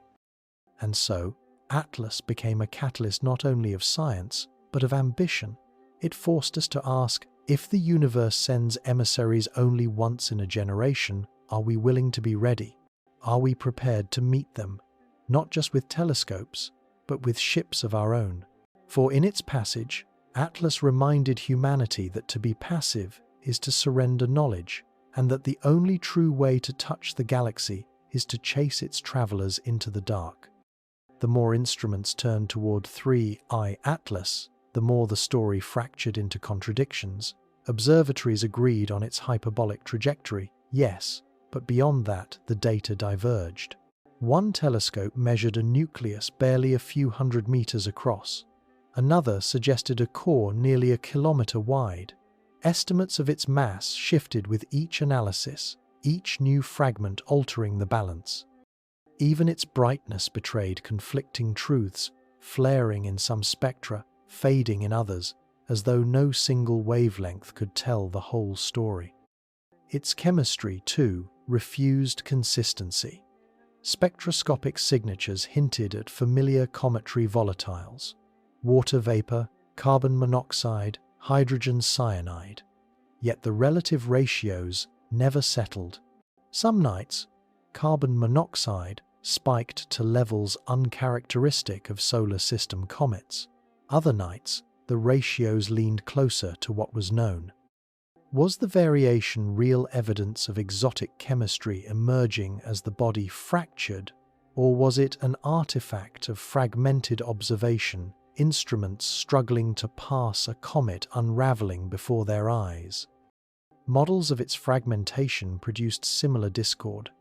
Speaker 1: And so, Atlas became a catalyst not only of science, but of ambition. It forced us to ask, if the universe sends emissaries only once in a generation, are we willing to be ready? Are we prepared to meet them, not just with telescopes, but with ships of our own? For in its passage, Atlas reminded humanity that to be passive is to surrender knowledge, and that the only true way to touch the galaxy is to chase its travelers into the dark. The more instruments turned toward 3I Atlas, the more the story fractured into contradictions. Observatories agreed on its hyperbolic trajectory, yes, but beyond that the data diverged. One telescope measured a nucleus barely a few hundred meters across. Another suggested a core nearly a kilometer wide. Estimates of its mass shifted with each analysis, each new fragment altering the balance. Even its brightness betrayed conflicting truths, flaring in some spectra, fading in others, as though no single wavelength could tell the whole story. Its chemistry, too, refused consistency. Spectroscopic signatures hinted at familiar cometary volatiles: water vapor, carbon monoxide, hydrogen cyanide. Yet the relative ratios never settled. Some nights, carbon monoxide spiked to levels uncharacteristic of solar system comets. Other nights, the ratios leaned closer to what was known. Was the variation real evidence of exotic chemistry emerging as the body fractured, or was it an artifact of fragmented observation, instruments struggling to pass a comet unraveling before their eyes? Models of its fragmentation produced similar discord.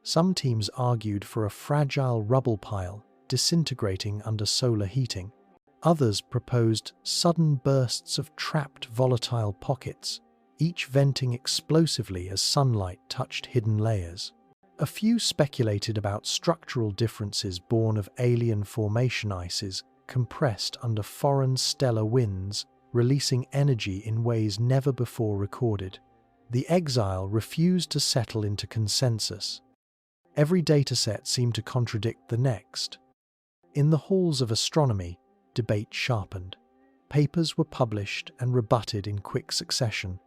Speaker 1: Some teams argued for a fragile rubble pile disintegrating under solar heating. Others proposed sudden bursts of trapped volatile pockets, each venting explosively as sunlight touched hidden layers. A few speculated about structural differences born of alien formation ices compressed under foreign stellar winds, releasing energy in ways never before recorded. The exile refused to settle into consensus. Every dataset seemed to contradict the next. In the halls of astronomy, debate sharpened. Papers were published and rebutted in quick succession.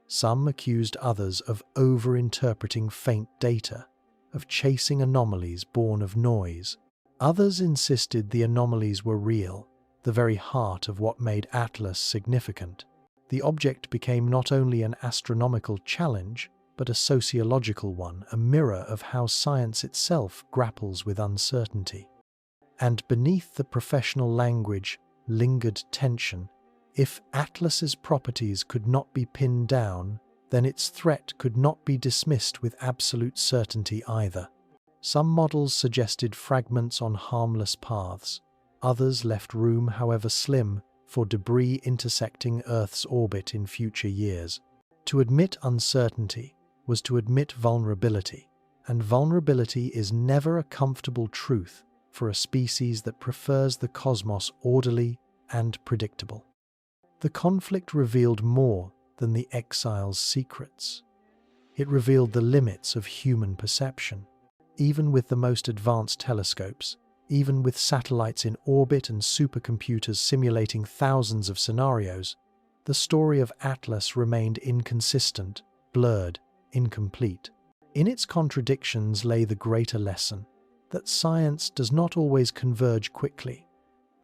Speaker 1: Some accused others of over-interpreting faint data, of chasing anomalies born of noise. Others insisted the anomalies were real, the very heart of what made Atlas significant. The object became not only an astronomical challenge, but a sociological one, a mirror of how science itself grapples with uncertainty. And beneath the professional language lingered tension. If Atlas's properties could not be pinned down, then its threat could not be dismissed with absolute certainty either. Some models suggested fragments on harmless paths. Others left room, however slim, for debris intersecting Earth's orbit in future years. To admit uncertainty was to admit vulnerability, and vulnerability is never a comfortable truth for a species that prefers the cosmos orderly and predictable. The conflict revealed more than the exile's secrets. It revealed the limits of human perception. Even with the most advanced telescopes, even with satellites in orbit and supercomputers simulating thousands of scenarios, the story of Atlas remained inconsistent, blurred, incomplete. In its contradictions lay the greater lesson that science does not always converge quickly,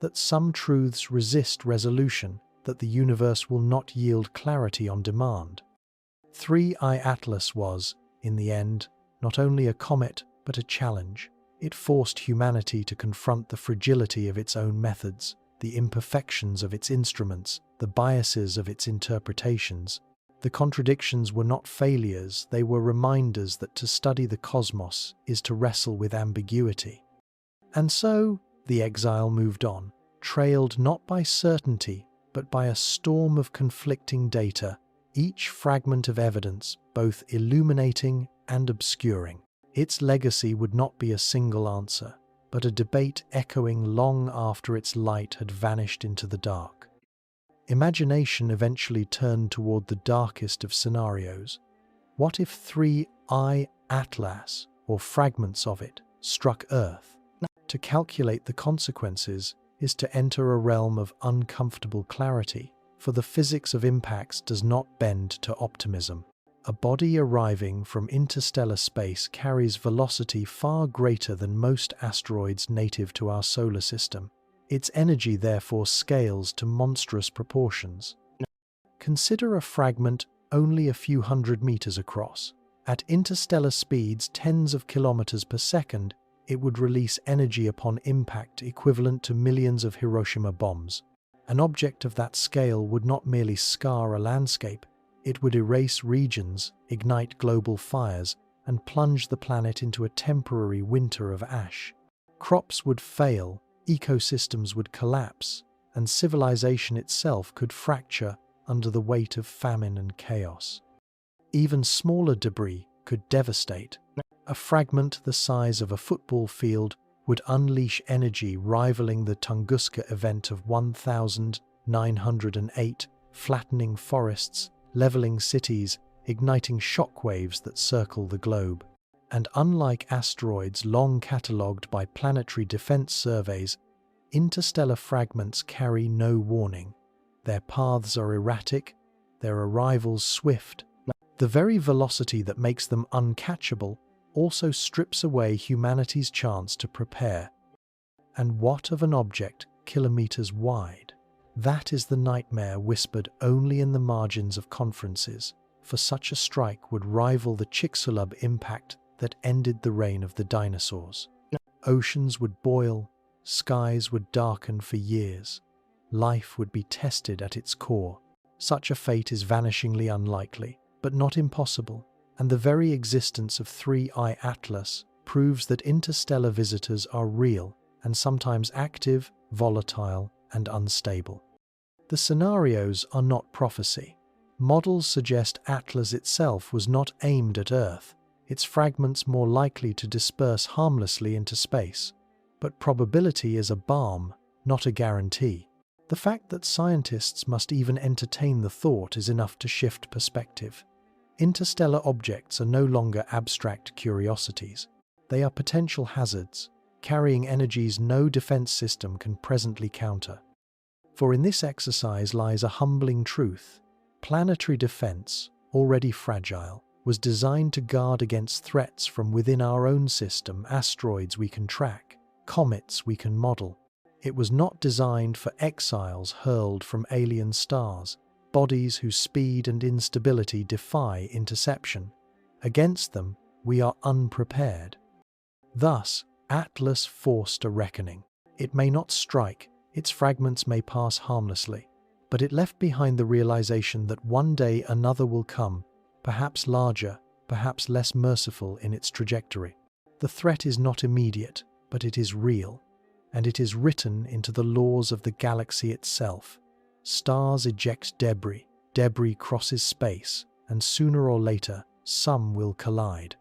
Speaker 1: that some truths resist resolution, that the universe will not yield clarity on demand. 3I Atlas was, in the end, not only a comet but a challenge. It forced humanity to confront the fragility of its own methods, the imperfections of its instruments, the biases of its interpretations. The contradictions were not failures, they were reminders that to study the cosmos is to wrestle with ambiguity. And so, the exile moved on, trailed not by certainty, but by a storm of conflicting data, each fragment of evidence both illuminating and obscuring. Its legacy would not be a single answer, but a debate echoing long after its light had vanished into the dark. Imagination eventually turned toward the darkest of scenarios. What if 3I Atlas, or fragments of it, struck Earth? To calculate the consequences is to enter a realm of uncomfortable clarity, for the physics of impacts does not bend to optimism. A body arriving from interstellar space carries velocity far greater than most asteroids native to our solar system. Its energy therefore scales to monstrous proportions. Consider a fragment only a few hundred meters across. At interstellar speeds tens of kilometers per second, it would release energy upon impact equivalent to millions of Hiroshima bombs. An object of that scale would not merely scar a landscape, it would erase regions, ignite global fires, and plunge the planet into a temporary winter of ash. Crops would fail, ecosystems would collapse, and civilization itself could fracture under the weight of famine and chaos. Even smaller debris could devastate. A fragment the size of a football field would unleash energy rivaling the Tunguska event of 1908, flattening forests, leveling cities, igniting shockwaves that circle the globe. And unlike asteroids long catalogued by planetary defense surveys, interstellar fragments carry no warning. Their paths are erratic, their arrivals swift. The very velocity that makes them uncatchable also strips away humanity's chance to prepare. And what of an object kilometers wide? That is the nightmare whispered only in the margins of conferences, for such a strike would rival the Chicxulub impact that ended the reign of the dinosaurs. Oceans would boil, skies would darken for years, life would be tested at its core. Such a fate is vanishingly unlikely, but not impossible, and the very existence of 3I Atlas proves that interstellar visitors are real and sometimes active, volatile, and unstable. The scenarios are not prophecy. Models suggest Atlas itself was not aimed at Earth, its fragments more likely to disperse harmlessly into space. But probability is a balm, not a guarantee. The fact that scientists must even entertain the thought is enough to shift perspective. Interstellar objects are no longer abstract curiosities. They are potential hazards, carrying energies no defense system can presently counter. For in this exercise lies a humbling truth. Planetary defense, already fragile, was designed to guard against threats from within our own system, asteroids we can track, comets we can model. It was not designed for exiles hurled from alien stars, bodies whose speed and instability defy interception. Against them, we are unprepared. Thus, Atlas forced a reckoning. It may not strike, its fragments may pass harmlessly, but it left behind the realization that one day another will come, perhaps larger, perhaps less merciful in its trajectory. The threat is not immediate, but it is real, and it is written into the laws of the galaxy itself. Stars eject debris, debris crosses space, and sooner or later, some will collide.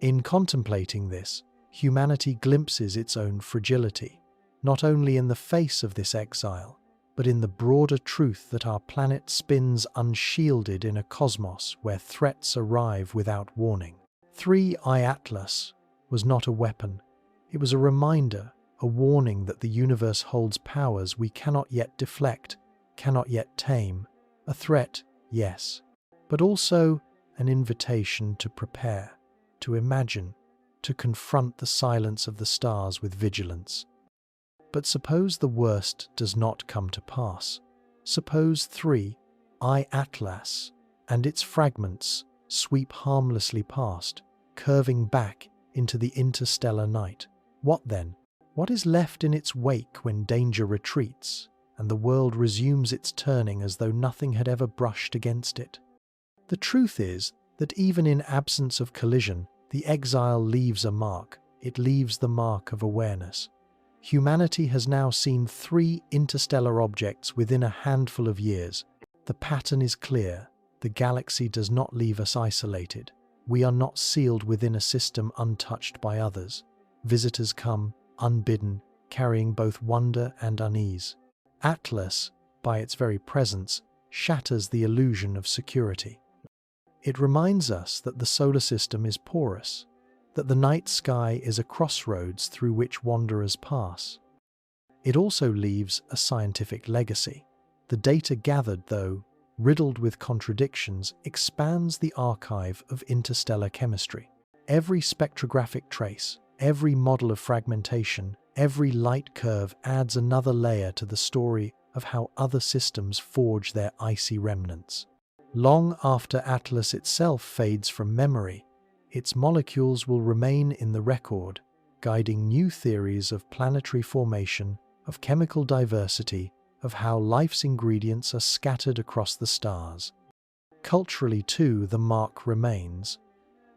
Speaker 1: In contemplating this, humanity glimpses its own fragility, not only in the face of this exile, but in the broader truth that our planet spins unshielded in a cosmos where threats arrive without warning. 3I Atlas was not a weapon. It was a reminder, a warning that the universe holds powers we cannot yet deflect, cannot yet tame. A threat, yes, but also an invitation to prepare, to imagine, to confront the silence of the stars with vigilance. But suppose the worst does not come to pass. Suppose 3I Atlas and its fragments sweep harmlessly past, curving back into the interstellar night. What then? What is left in its wake when danger retreats and the world resumes its turning as though nothing had ever brushed against it? The truth is that even in absence of collision, the exile leaves a mark. It leaves the mark of awareness. Humanity has now seen 3 interstellar objects within a handful of years. The pattern is clear. The galaxy does not leave us isolated. We are not sealed within a system untouched by others. Visitors come, unbidden, carrying both wonder and unease. Atlas, by its very presence, shatters the illusion of security. It reminds us that the solar system is porous, that the night sky is a crossroads through which wanderers pass. It also leaves a scientific legacy. The data gathered, though riddled with contradictions, expands the archive of interstellar chemistry. Every spectrographic trace, every model of fragmentation, every light curve adds another layer to the story of how other systems forge their icy remnants. Long after Atlas itself fades from memory, its molecules will remain in the record, guiding new theories of planetary formation, of chemical diversity, of how life's ingredients are scattered across the stars. Culturally, too, the mark remains.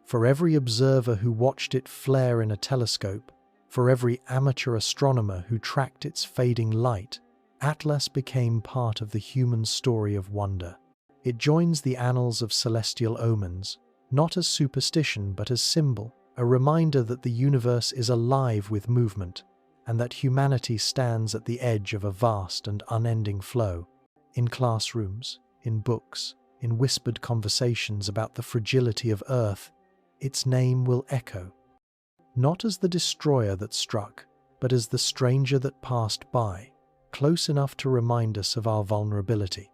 Speaker 1: For every observer who watched it flare in a telescope, for every amateur astronomer who tracked its fading light, Atlas became part of the human story of wonder. It joins the annals of celestial omens, not as superstition but as symbol, a reminder that the universe is alive with movement, and that humanity stands at the edge of a vast and unending flow. In classrooms, in books, in whispered conversations about the fragility of Earth, its name will echo, not as the destroyer that struck, but as the stranger that passed by, close enough to remind us of our vulnerability.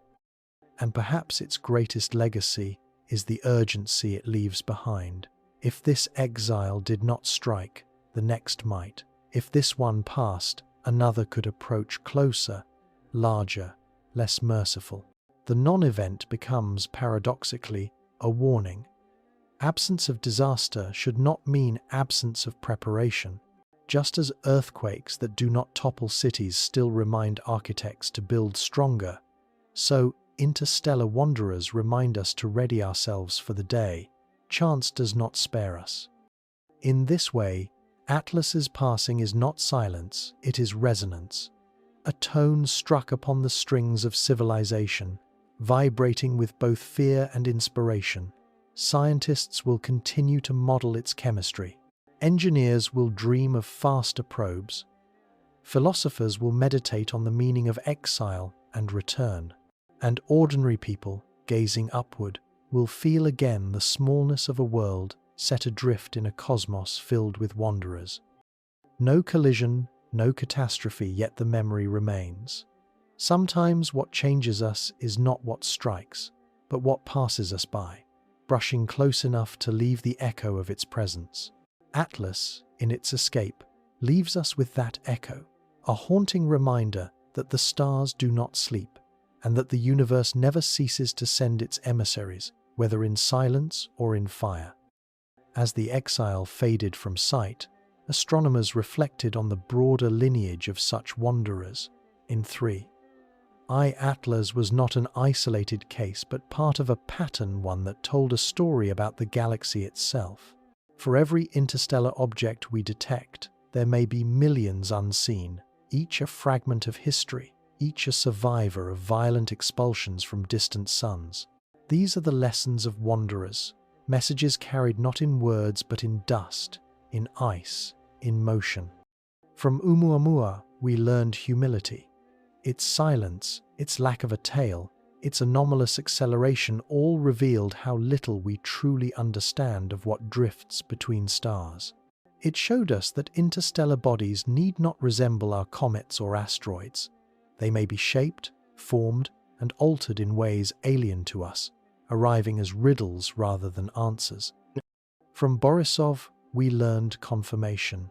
Speaker 1: And perhaps its greatest legacy is the urgency it leaves behind. If this exile did not strike, the next might. If this one passed, another could approach closer, larger, less merciful. The non-event becomes, paradoxically, a warning. Absence of disaster should not mean absence of preparation. Just as earthquakes that do not topple cities still remind architects to build stronger, so interstellar wanderers remind us to ready ourselves for the day. Chance does not spare us. In this way, Atlas's passing is not silence, it is resonance. A tone struck upon the strings of civilization, vibrating with both fear and inspiration. Scientists will continue to model its chemistry. Engineers will dream of faster probes. Philosophers will meditate on the meaning of exile and return. And ordinary people, gazing upward, will feel again the smallness of a world set adrift in a cosmos filled with wanderers. No collision, no catastrophe, yet the memory remains. Sometimes what changes us is not what strikes, but what passes us by, brushing close enough to leave the echo of its presence. Atlas, in its escape, leaves us with that echo, a haunting reminder that the stars do not sleep and that the universe never ceases to send its emissaries, whether in silence or in fire. As the exile faded from sight, astronomers reflected on the broader lineage of such wanderers. In 3. I Atlas was not an isolated case but part of a pattern, one that told a story about the galaxy itself. For every interstellar object we detect, there may be millions unseen, each a fragment of history, each a survivor of violent expulsions from distant suns. These are the lessons of wanderers, messages carried not in words but in dust, in ice, in motion. From Oumuamua we learned humility. Its silence, its lack of a tail, its anomalous acceleration all revealed how little we truly understand of what drifts between stars. It showed us that interstellar bodies need not resemble our comets or asteroids. They may be shaped, formed, and altered in ways alien to us, arriving as riddles rather than answers. From Borisov, we learned confirmation.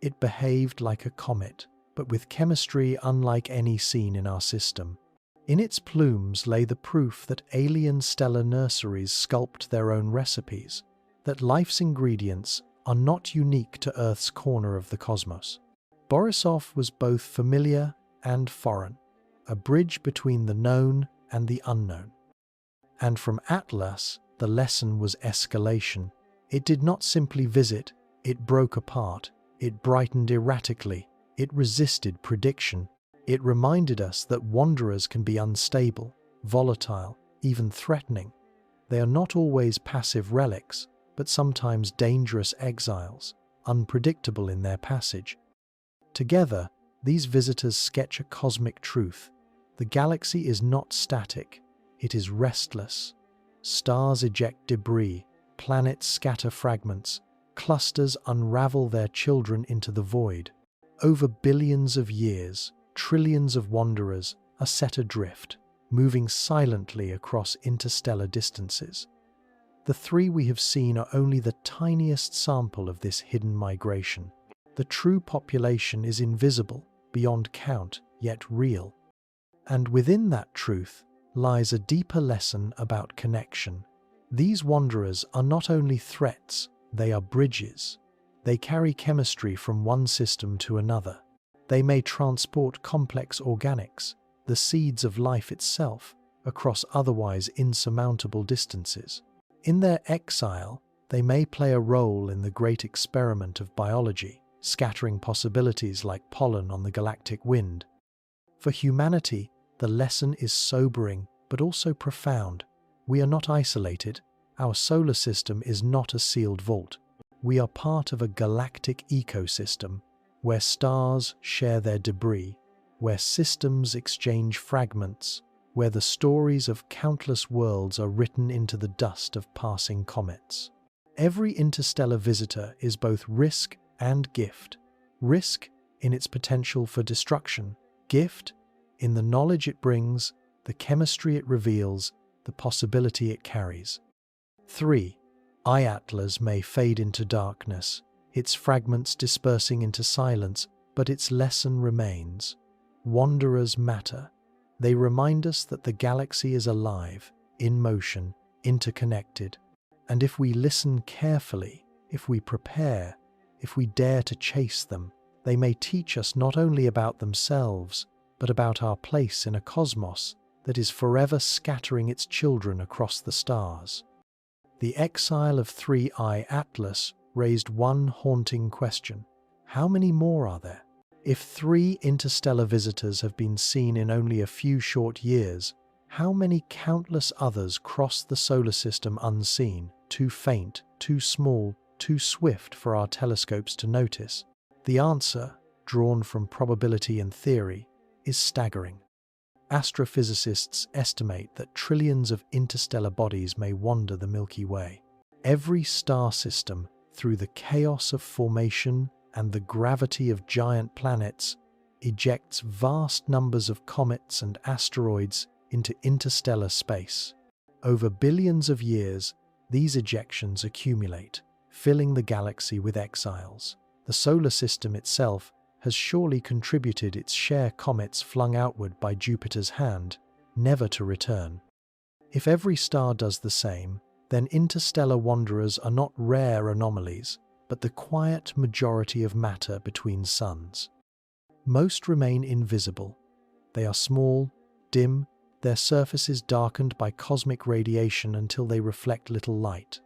Speaker 1: It behaved like a comet, but with chemistry unlike any seen in our system. In its plumes lay the proof that alien stellar nurseries sculpt their own recipes, that life's ingredients are not unique to Earth's corner of the cosmos. Borisov was both familiar and foreign, a bridge between the known and the unknown. And from Atlas, the lesson was escalation. It did not simply visit, it broke apart, it brightened erratically, it resisted prediction. It reminded us that wanderers can be unstable, volatile, even threatening. They are not always passive relics, but sometimes dangerous exiles, unpredictable in their passage. Together, these visitors sketch a cosmic truth. The galaxy is not static, it is restless. Stars eject debris, planets scatter fragments, clusters unravel their children into the void. Over billions of years, trillions of wanderers are set adrift, moving silently across interstellar distances. The 3 we have seen are only the tiniest sample of this hidden migration. The true population is invisible, beyond count, yet real. And within that truth lies a deeper lesson about connection. These wanderers are not only threats, they are bridges. They carry chemistry from one system to another. They may transport complex organics, the seeds of life itself, across otherwise insurmountable distances. In their exile, they may play a role in the great experiment of biology, scattering possibilities like pollen on the galactic wind. For humanity, the lesson is sobering but also profound. We are not isolated. Our solar system is not a sealed vault. We are part of a galactic ecosystem where stars share their debris, where systems exchange fragments, where the stories of countless worlds are written into the dust of passing comets. Every interstellar visitor is both risk and gift. Risk in its potential for destruction, gift in the knowledge it brings, the chemistry it reveals, the possibility it carries. 3. Atlas may fade into darkness, its fragments dispersing into silence, but its lesson remains. Wanderers matter. They remind us that the galaxy is alive, in motion, interconnected. And if we listen carefully, if we prepare, if we dare to chase them, they may teach us not only about themselves, but about our place in a cosmos that is forever scattering its children across the stars. The exile of 3I Atlas raised one haunting question. How many more are there? If 3 interstellar visitors have been seen in only a few short years, how many countless others cross the solar system unseen, too faint, too small, too swift for our telescopes to notice? The answer, drawn from probability and theory, is staggering. Astrophysicists estimate that trillions of interstellar bodies may wander the Milky Way. Every star system, through the chaos of formation and the gravity of giant planets, ejects vast numbers of comets and asteroids into interstellar space. Over billions of years, these ejections accumulate, filling the galaxy with exiles. The solar system itself has surely contributed its share comets flung outward by Jupiter's hand, never to return. If every star does the same, then interstellar wanderers are not rare anomalies, but the quiet majority of matter between suns. Most remain invisible. They are small, dim, their surfaces darkened by cosmic radiation until they reflect little light.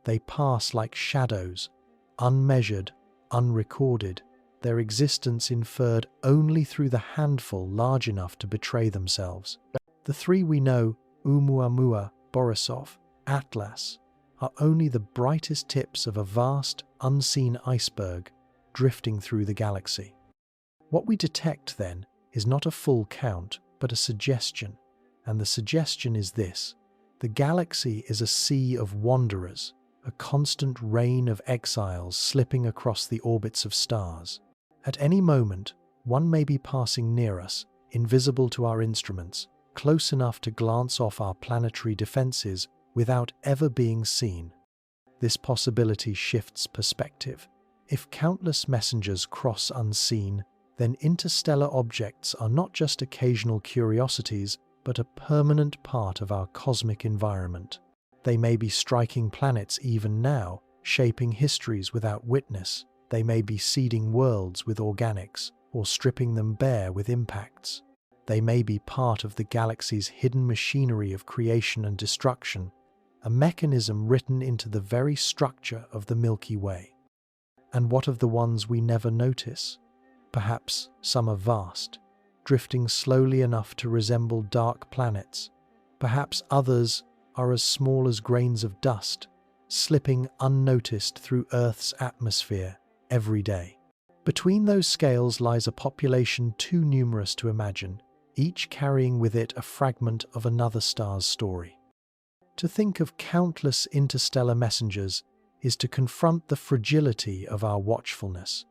Speaker 1: They pass like shadows, unmeasured, unrecorded, their existence inferred only through the handful large enough to betray themselves. The three we know, Oumuamua, Borisov, Atlas, are only the brightest tips of a vast, unseen iceberg drifting through the galaxy. What we detect, then, is not a full count, but a suggestion, and the suggestion is this: the galaxy is a sea of wanderers, a constant rain of exiles slipping across the orbits of stars. At any moment, one may be passing near us, invisible to our instruments, close enough to glance off our planetary defenses without ever being seen. This possibility shifts perspective. If countless messengers cross unseen, then interstellar objects are not just occasional curiosities, but a permanent part of our cosmic environment. They may be striking planets even now, shaping histories without witness. They may be seeding worlds with organics, or stripping them bare with impacts. They may be part of the galaxy's hidden machinery of creation and destruction, a mechanism written into the very structure of the Milky Way. And what of the ones we never notice? Perhaps some are vast, drifting slowly enough to resemble dark planets. Perhaps others are as small as grains of dust, slipping unnoticed through Earth's atmosphere every day. Between those scales lies a population too numerous to imagine, each carrying with it a fragment of another star's story. To think of countless interstellar messengers is to confront the fragility of our watchfulness.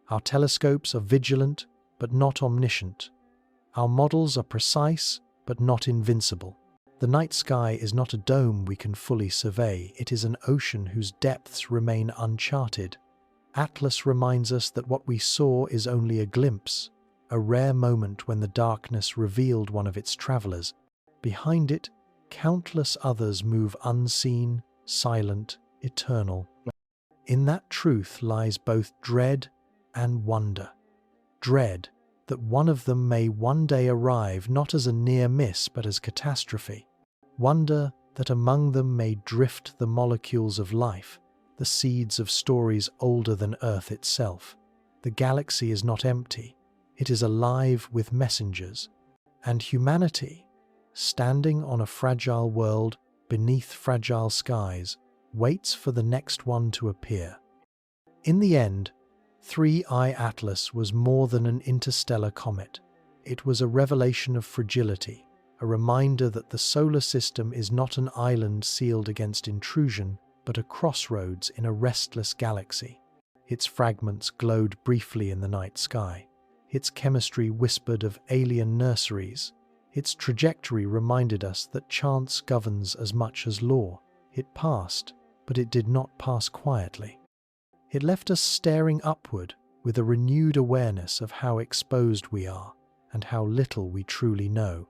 Speaker 1: Our telescopes are vigilant, but not omniscient. Our models are precise, but not invincible. The night sky is not a dome we can fully survey, it is an ocean whose depths remain uncharted. Atlas reminds us that what we saw is only a glimpse, a rare moment when the darkness revealed one of its travelers. Behind it, countless others move unseen, silent, eternal. In that truth lies both dread and wonder. Dread that one of them may one day arrive not as a near miss but as catastrophe. Wonder that among them may drift the molecules of life, the seeds of stories older than Earth itself. The galaxy is not empty, it is alive with messengers. And humanity, standing on a fragile world beneath fragile skies, waits for the next one to appear. In the end, 3I Atlas was more than an interstellar comet. It was a revelation of fragility, a reminder that the solar system is not an island sealed against intrusion, but a crossroads in a restless galaxy. Its fragments glowed briefly in the night sky. Its chemistry whispered of alien nurseries. Its trajectory reminded us that chance governs as much as law. It passed, but it did not pass quietly. It left us staring upward with a renewed awareness of how exposed we are and how little we truly know.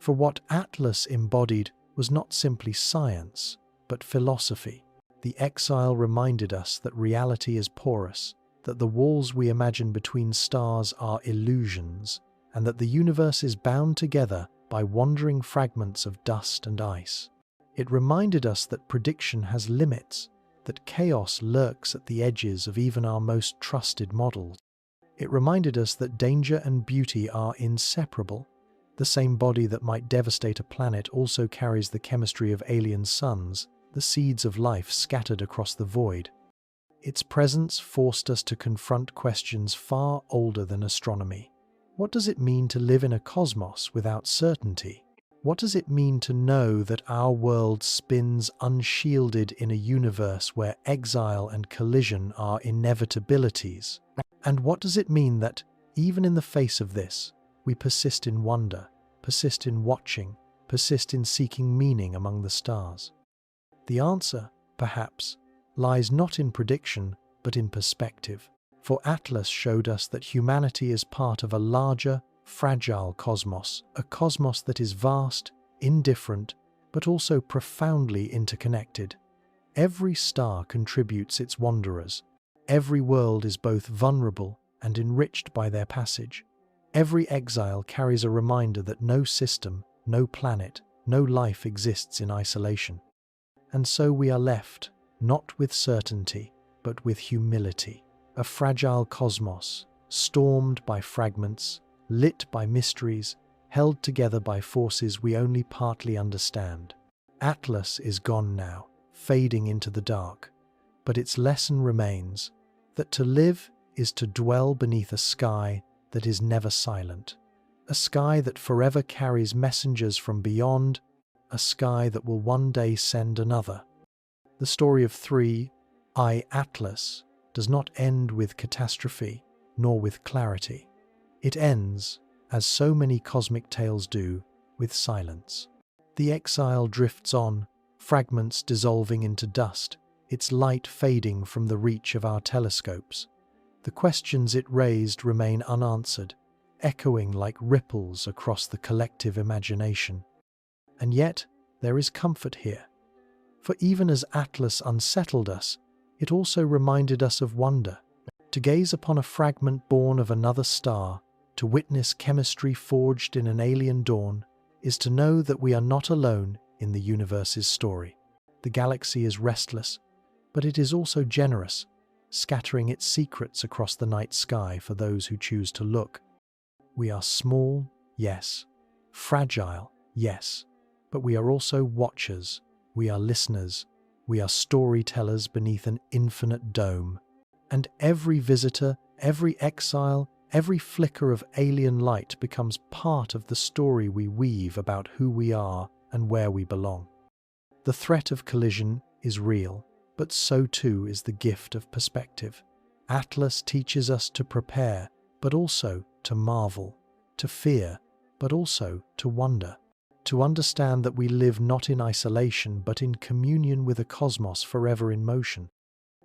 Speaker 1: For what Atlas embodied was not simply science, but philosophy. The exile reminded us that reality is porous, that the walls we imagine between stars are illusions, and that the universe is bound together by wandering fragments of dust and ice. It reminded us that prediction has limits, that chaos lurks at the edges of even our most trusted models. It reminded us that danger and beauty are inseparable. The same body that might devastate a planet also carries the chemistry of alien suns, the seeds of life scattered across the void. Its presence forced us to confront questions far older than astronomy. What does it mean to live in a cosmos without certainty? What does it mean to know that our world spins unshielded in a universe where exile and collision are inevitabilities? And what does it mean that, even in the face of this, we persist in wonder, persist in watching, persist in seeking meaning among the stars? The answer, perhaps, lies not in prediction, but in perspective. For Atlas showed us that humanity is part of a larger, fragile cosmos, a cosmos that is vast, indifferent, but also profoundly interconnected. Every star contributes its wanderers. Every world is both vulnerable and enriched by their passage. Every exile carries a reminder that no system, no planet, no life exists in isolation. And so we are left, not with certainty, but with humility. A fragile cosmos, stormed by fragments, lit by mysteries, held together by forces we only partly understand. Atlas is gone now, fading into the dark, but its lesson remains, that to live is to dwell beneath a sky that is never silent, a sky that forever carries messengers from beyond, a sky that will one day send another. The story of 3I Atlas does not end with catastrophe, nor with clarity. It ends, as so many cosmic tales do, with silence. The exile drifts on, fragments dissolving into dust, its light fading from the reach of our telescopes. The questions it raised remain unanswered, echoing like ripples across the collective imagination. And yet, there is comfort here. For even as Atlas unsettled us, it also reminded us of wonder. To gaze upon a fragment born of another star, to witness chemistry forged in an alien dawn, is to know that we are not alone in the universe's story. The galaxy is restless, but it is also generous, scattering its secrets across the night sky for those who choose to look. We are small, yes. Fragile, yes. But we are also watchers. We are listeners. We are storytellers beneath an infinite dome. And every visitor, every exile, every flicker of alien light becomes part of the story we weave about who we are and where we belong. The threat of collision is real, but so too is the gift of perspective. Atlas teaches us to prepare, but also to marvel, to fear, but also to wonder, to understand that we live not in isolation but in communion with a cosmos forever in motion.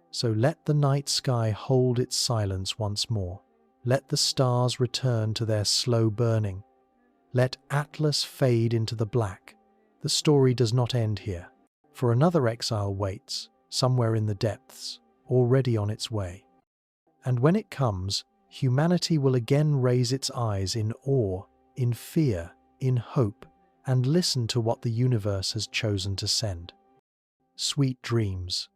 Speaker 1: So let the night sky hold its silence once more. Let the stars return to their slow burning. Let Atlas fade into the black. The story does not end here, for another exile waits, somewhere in the depths, already on its way. And when it comes, humanity will again raise its eyes in awe, in fear, in hope, and listen to what the universe has chosen to send. Sweet dreams.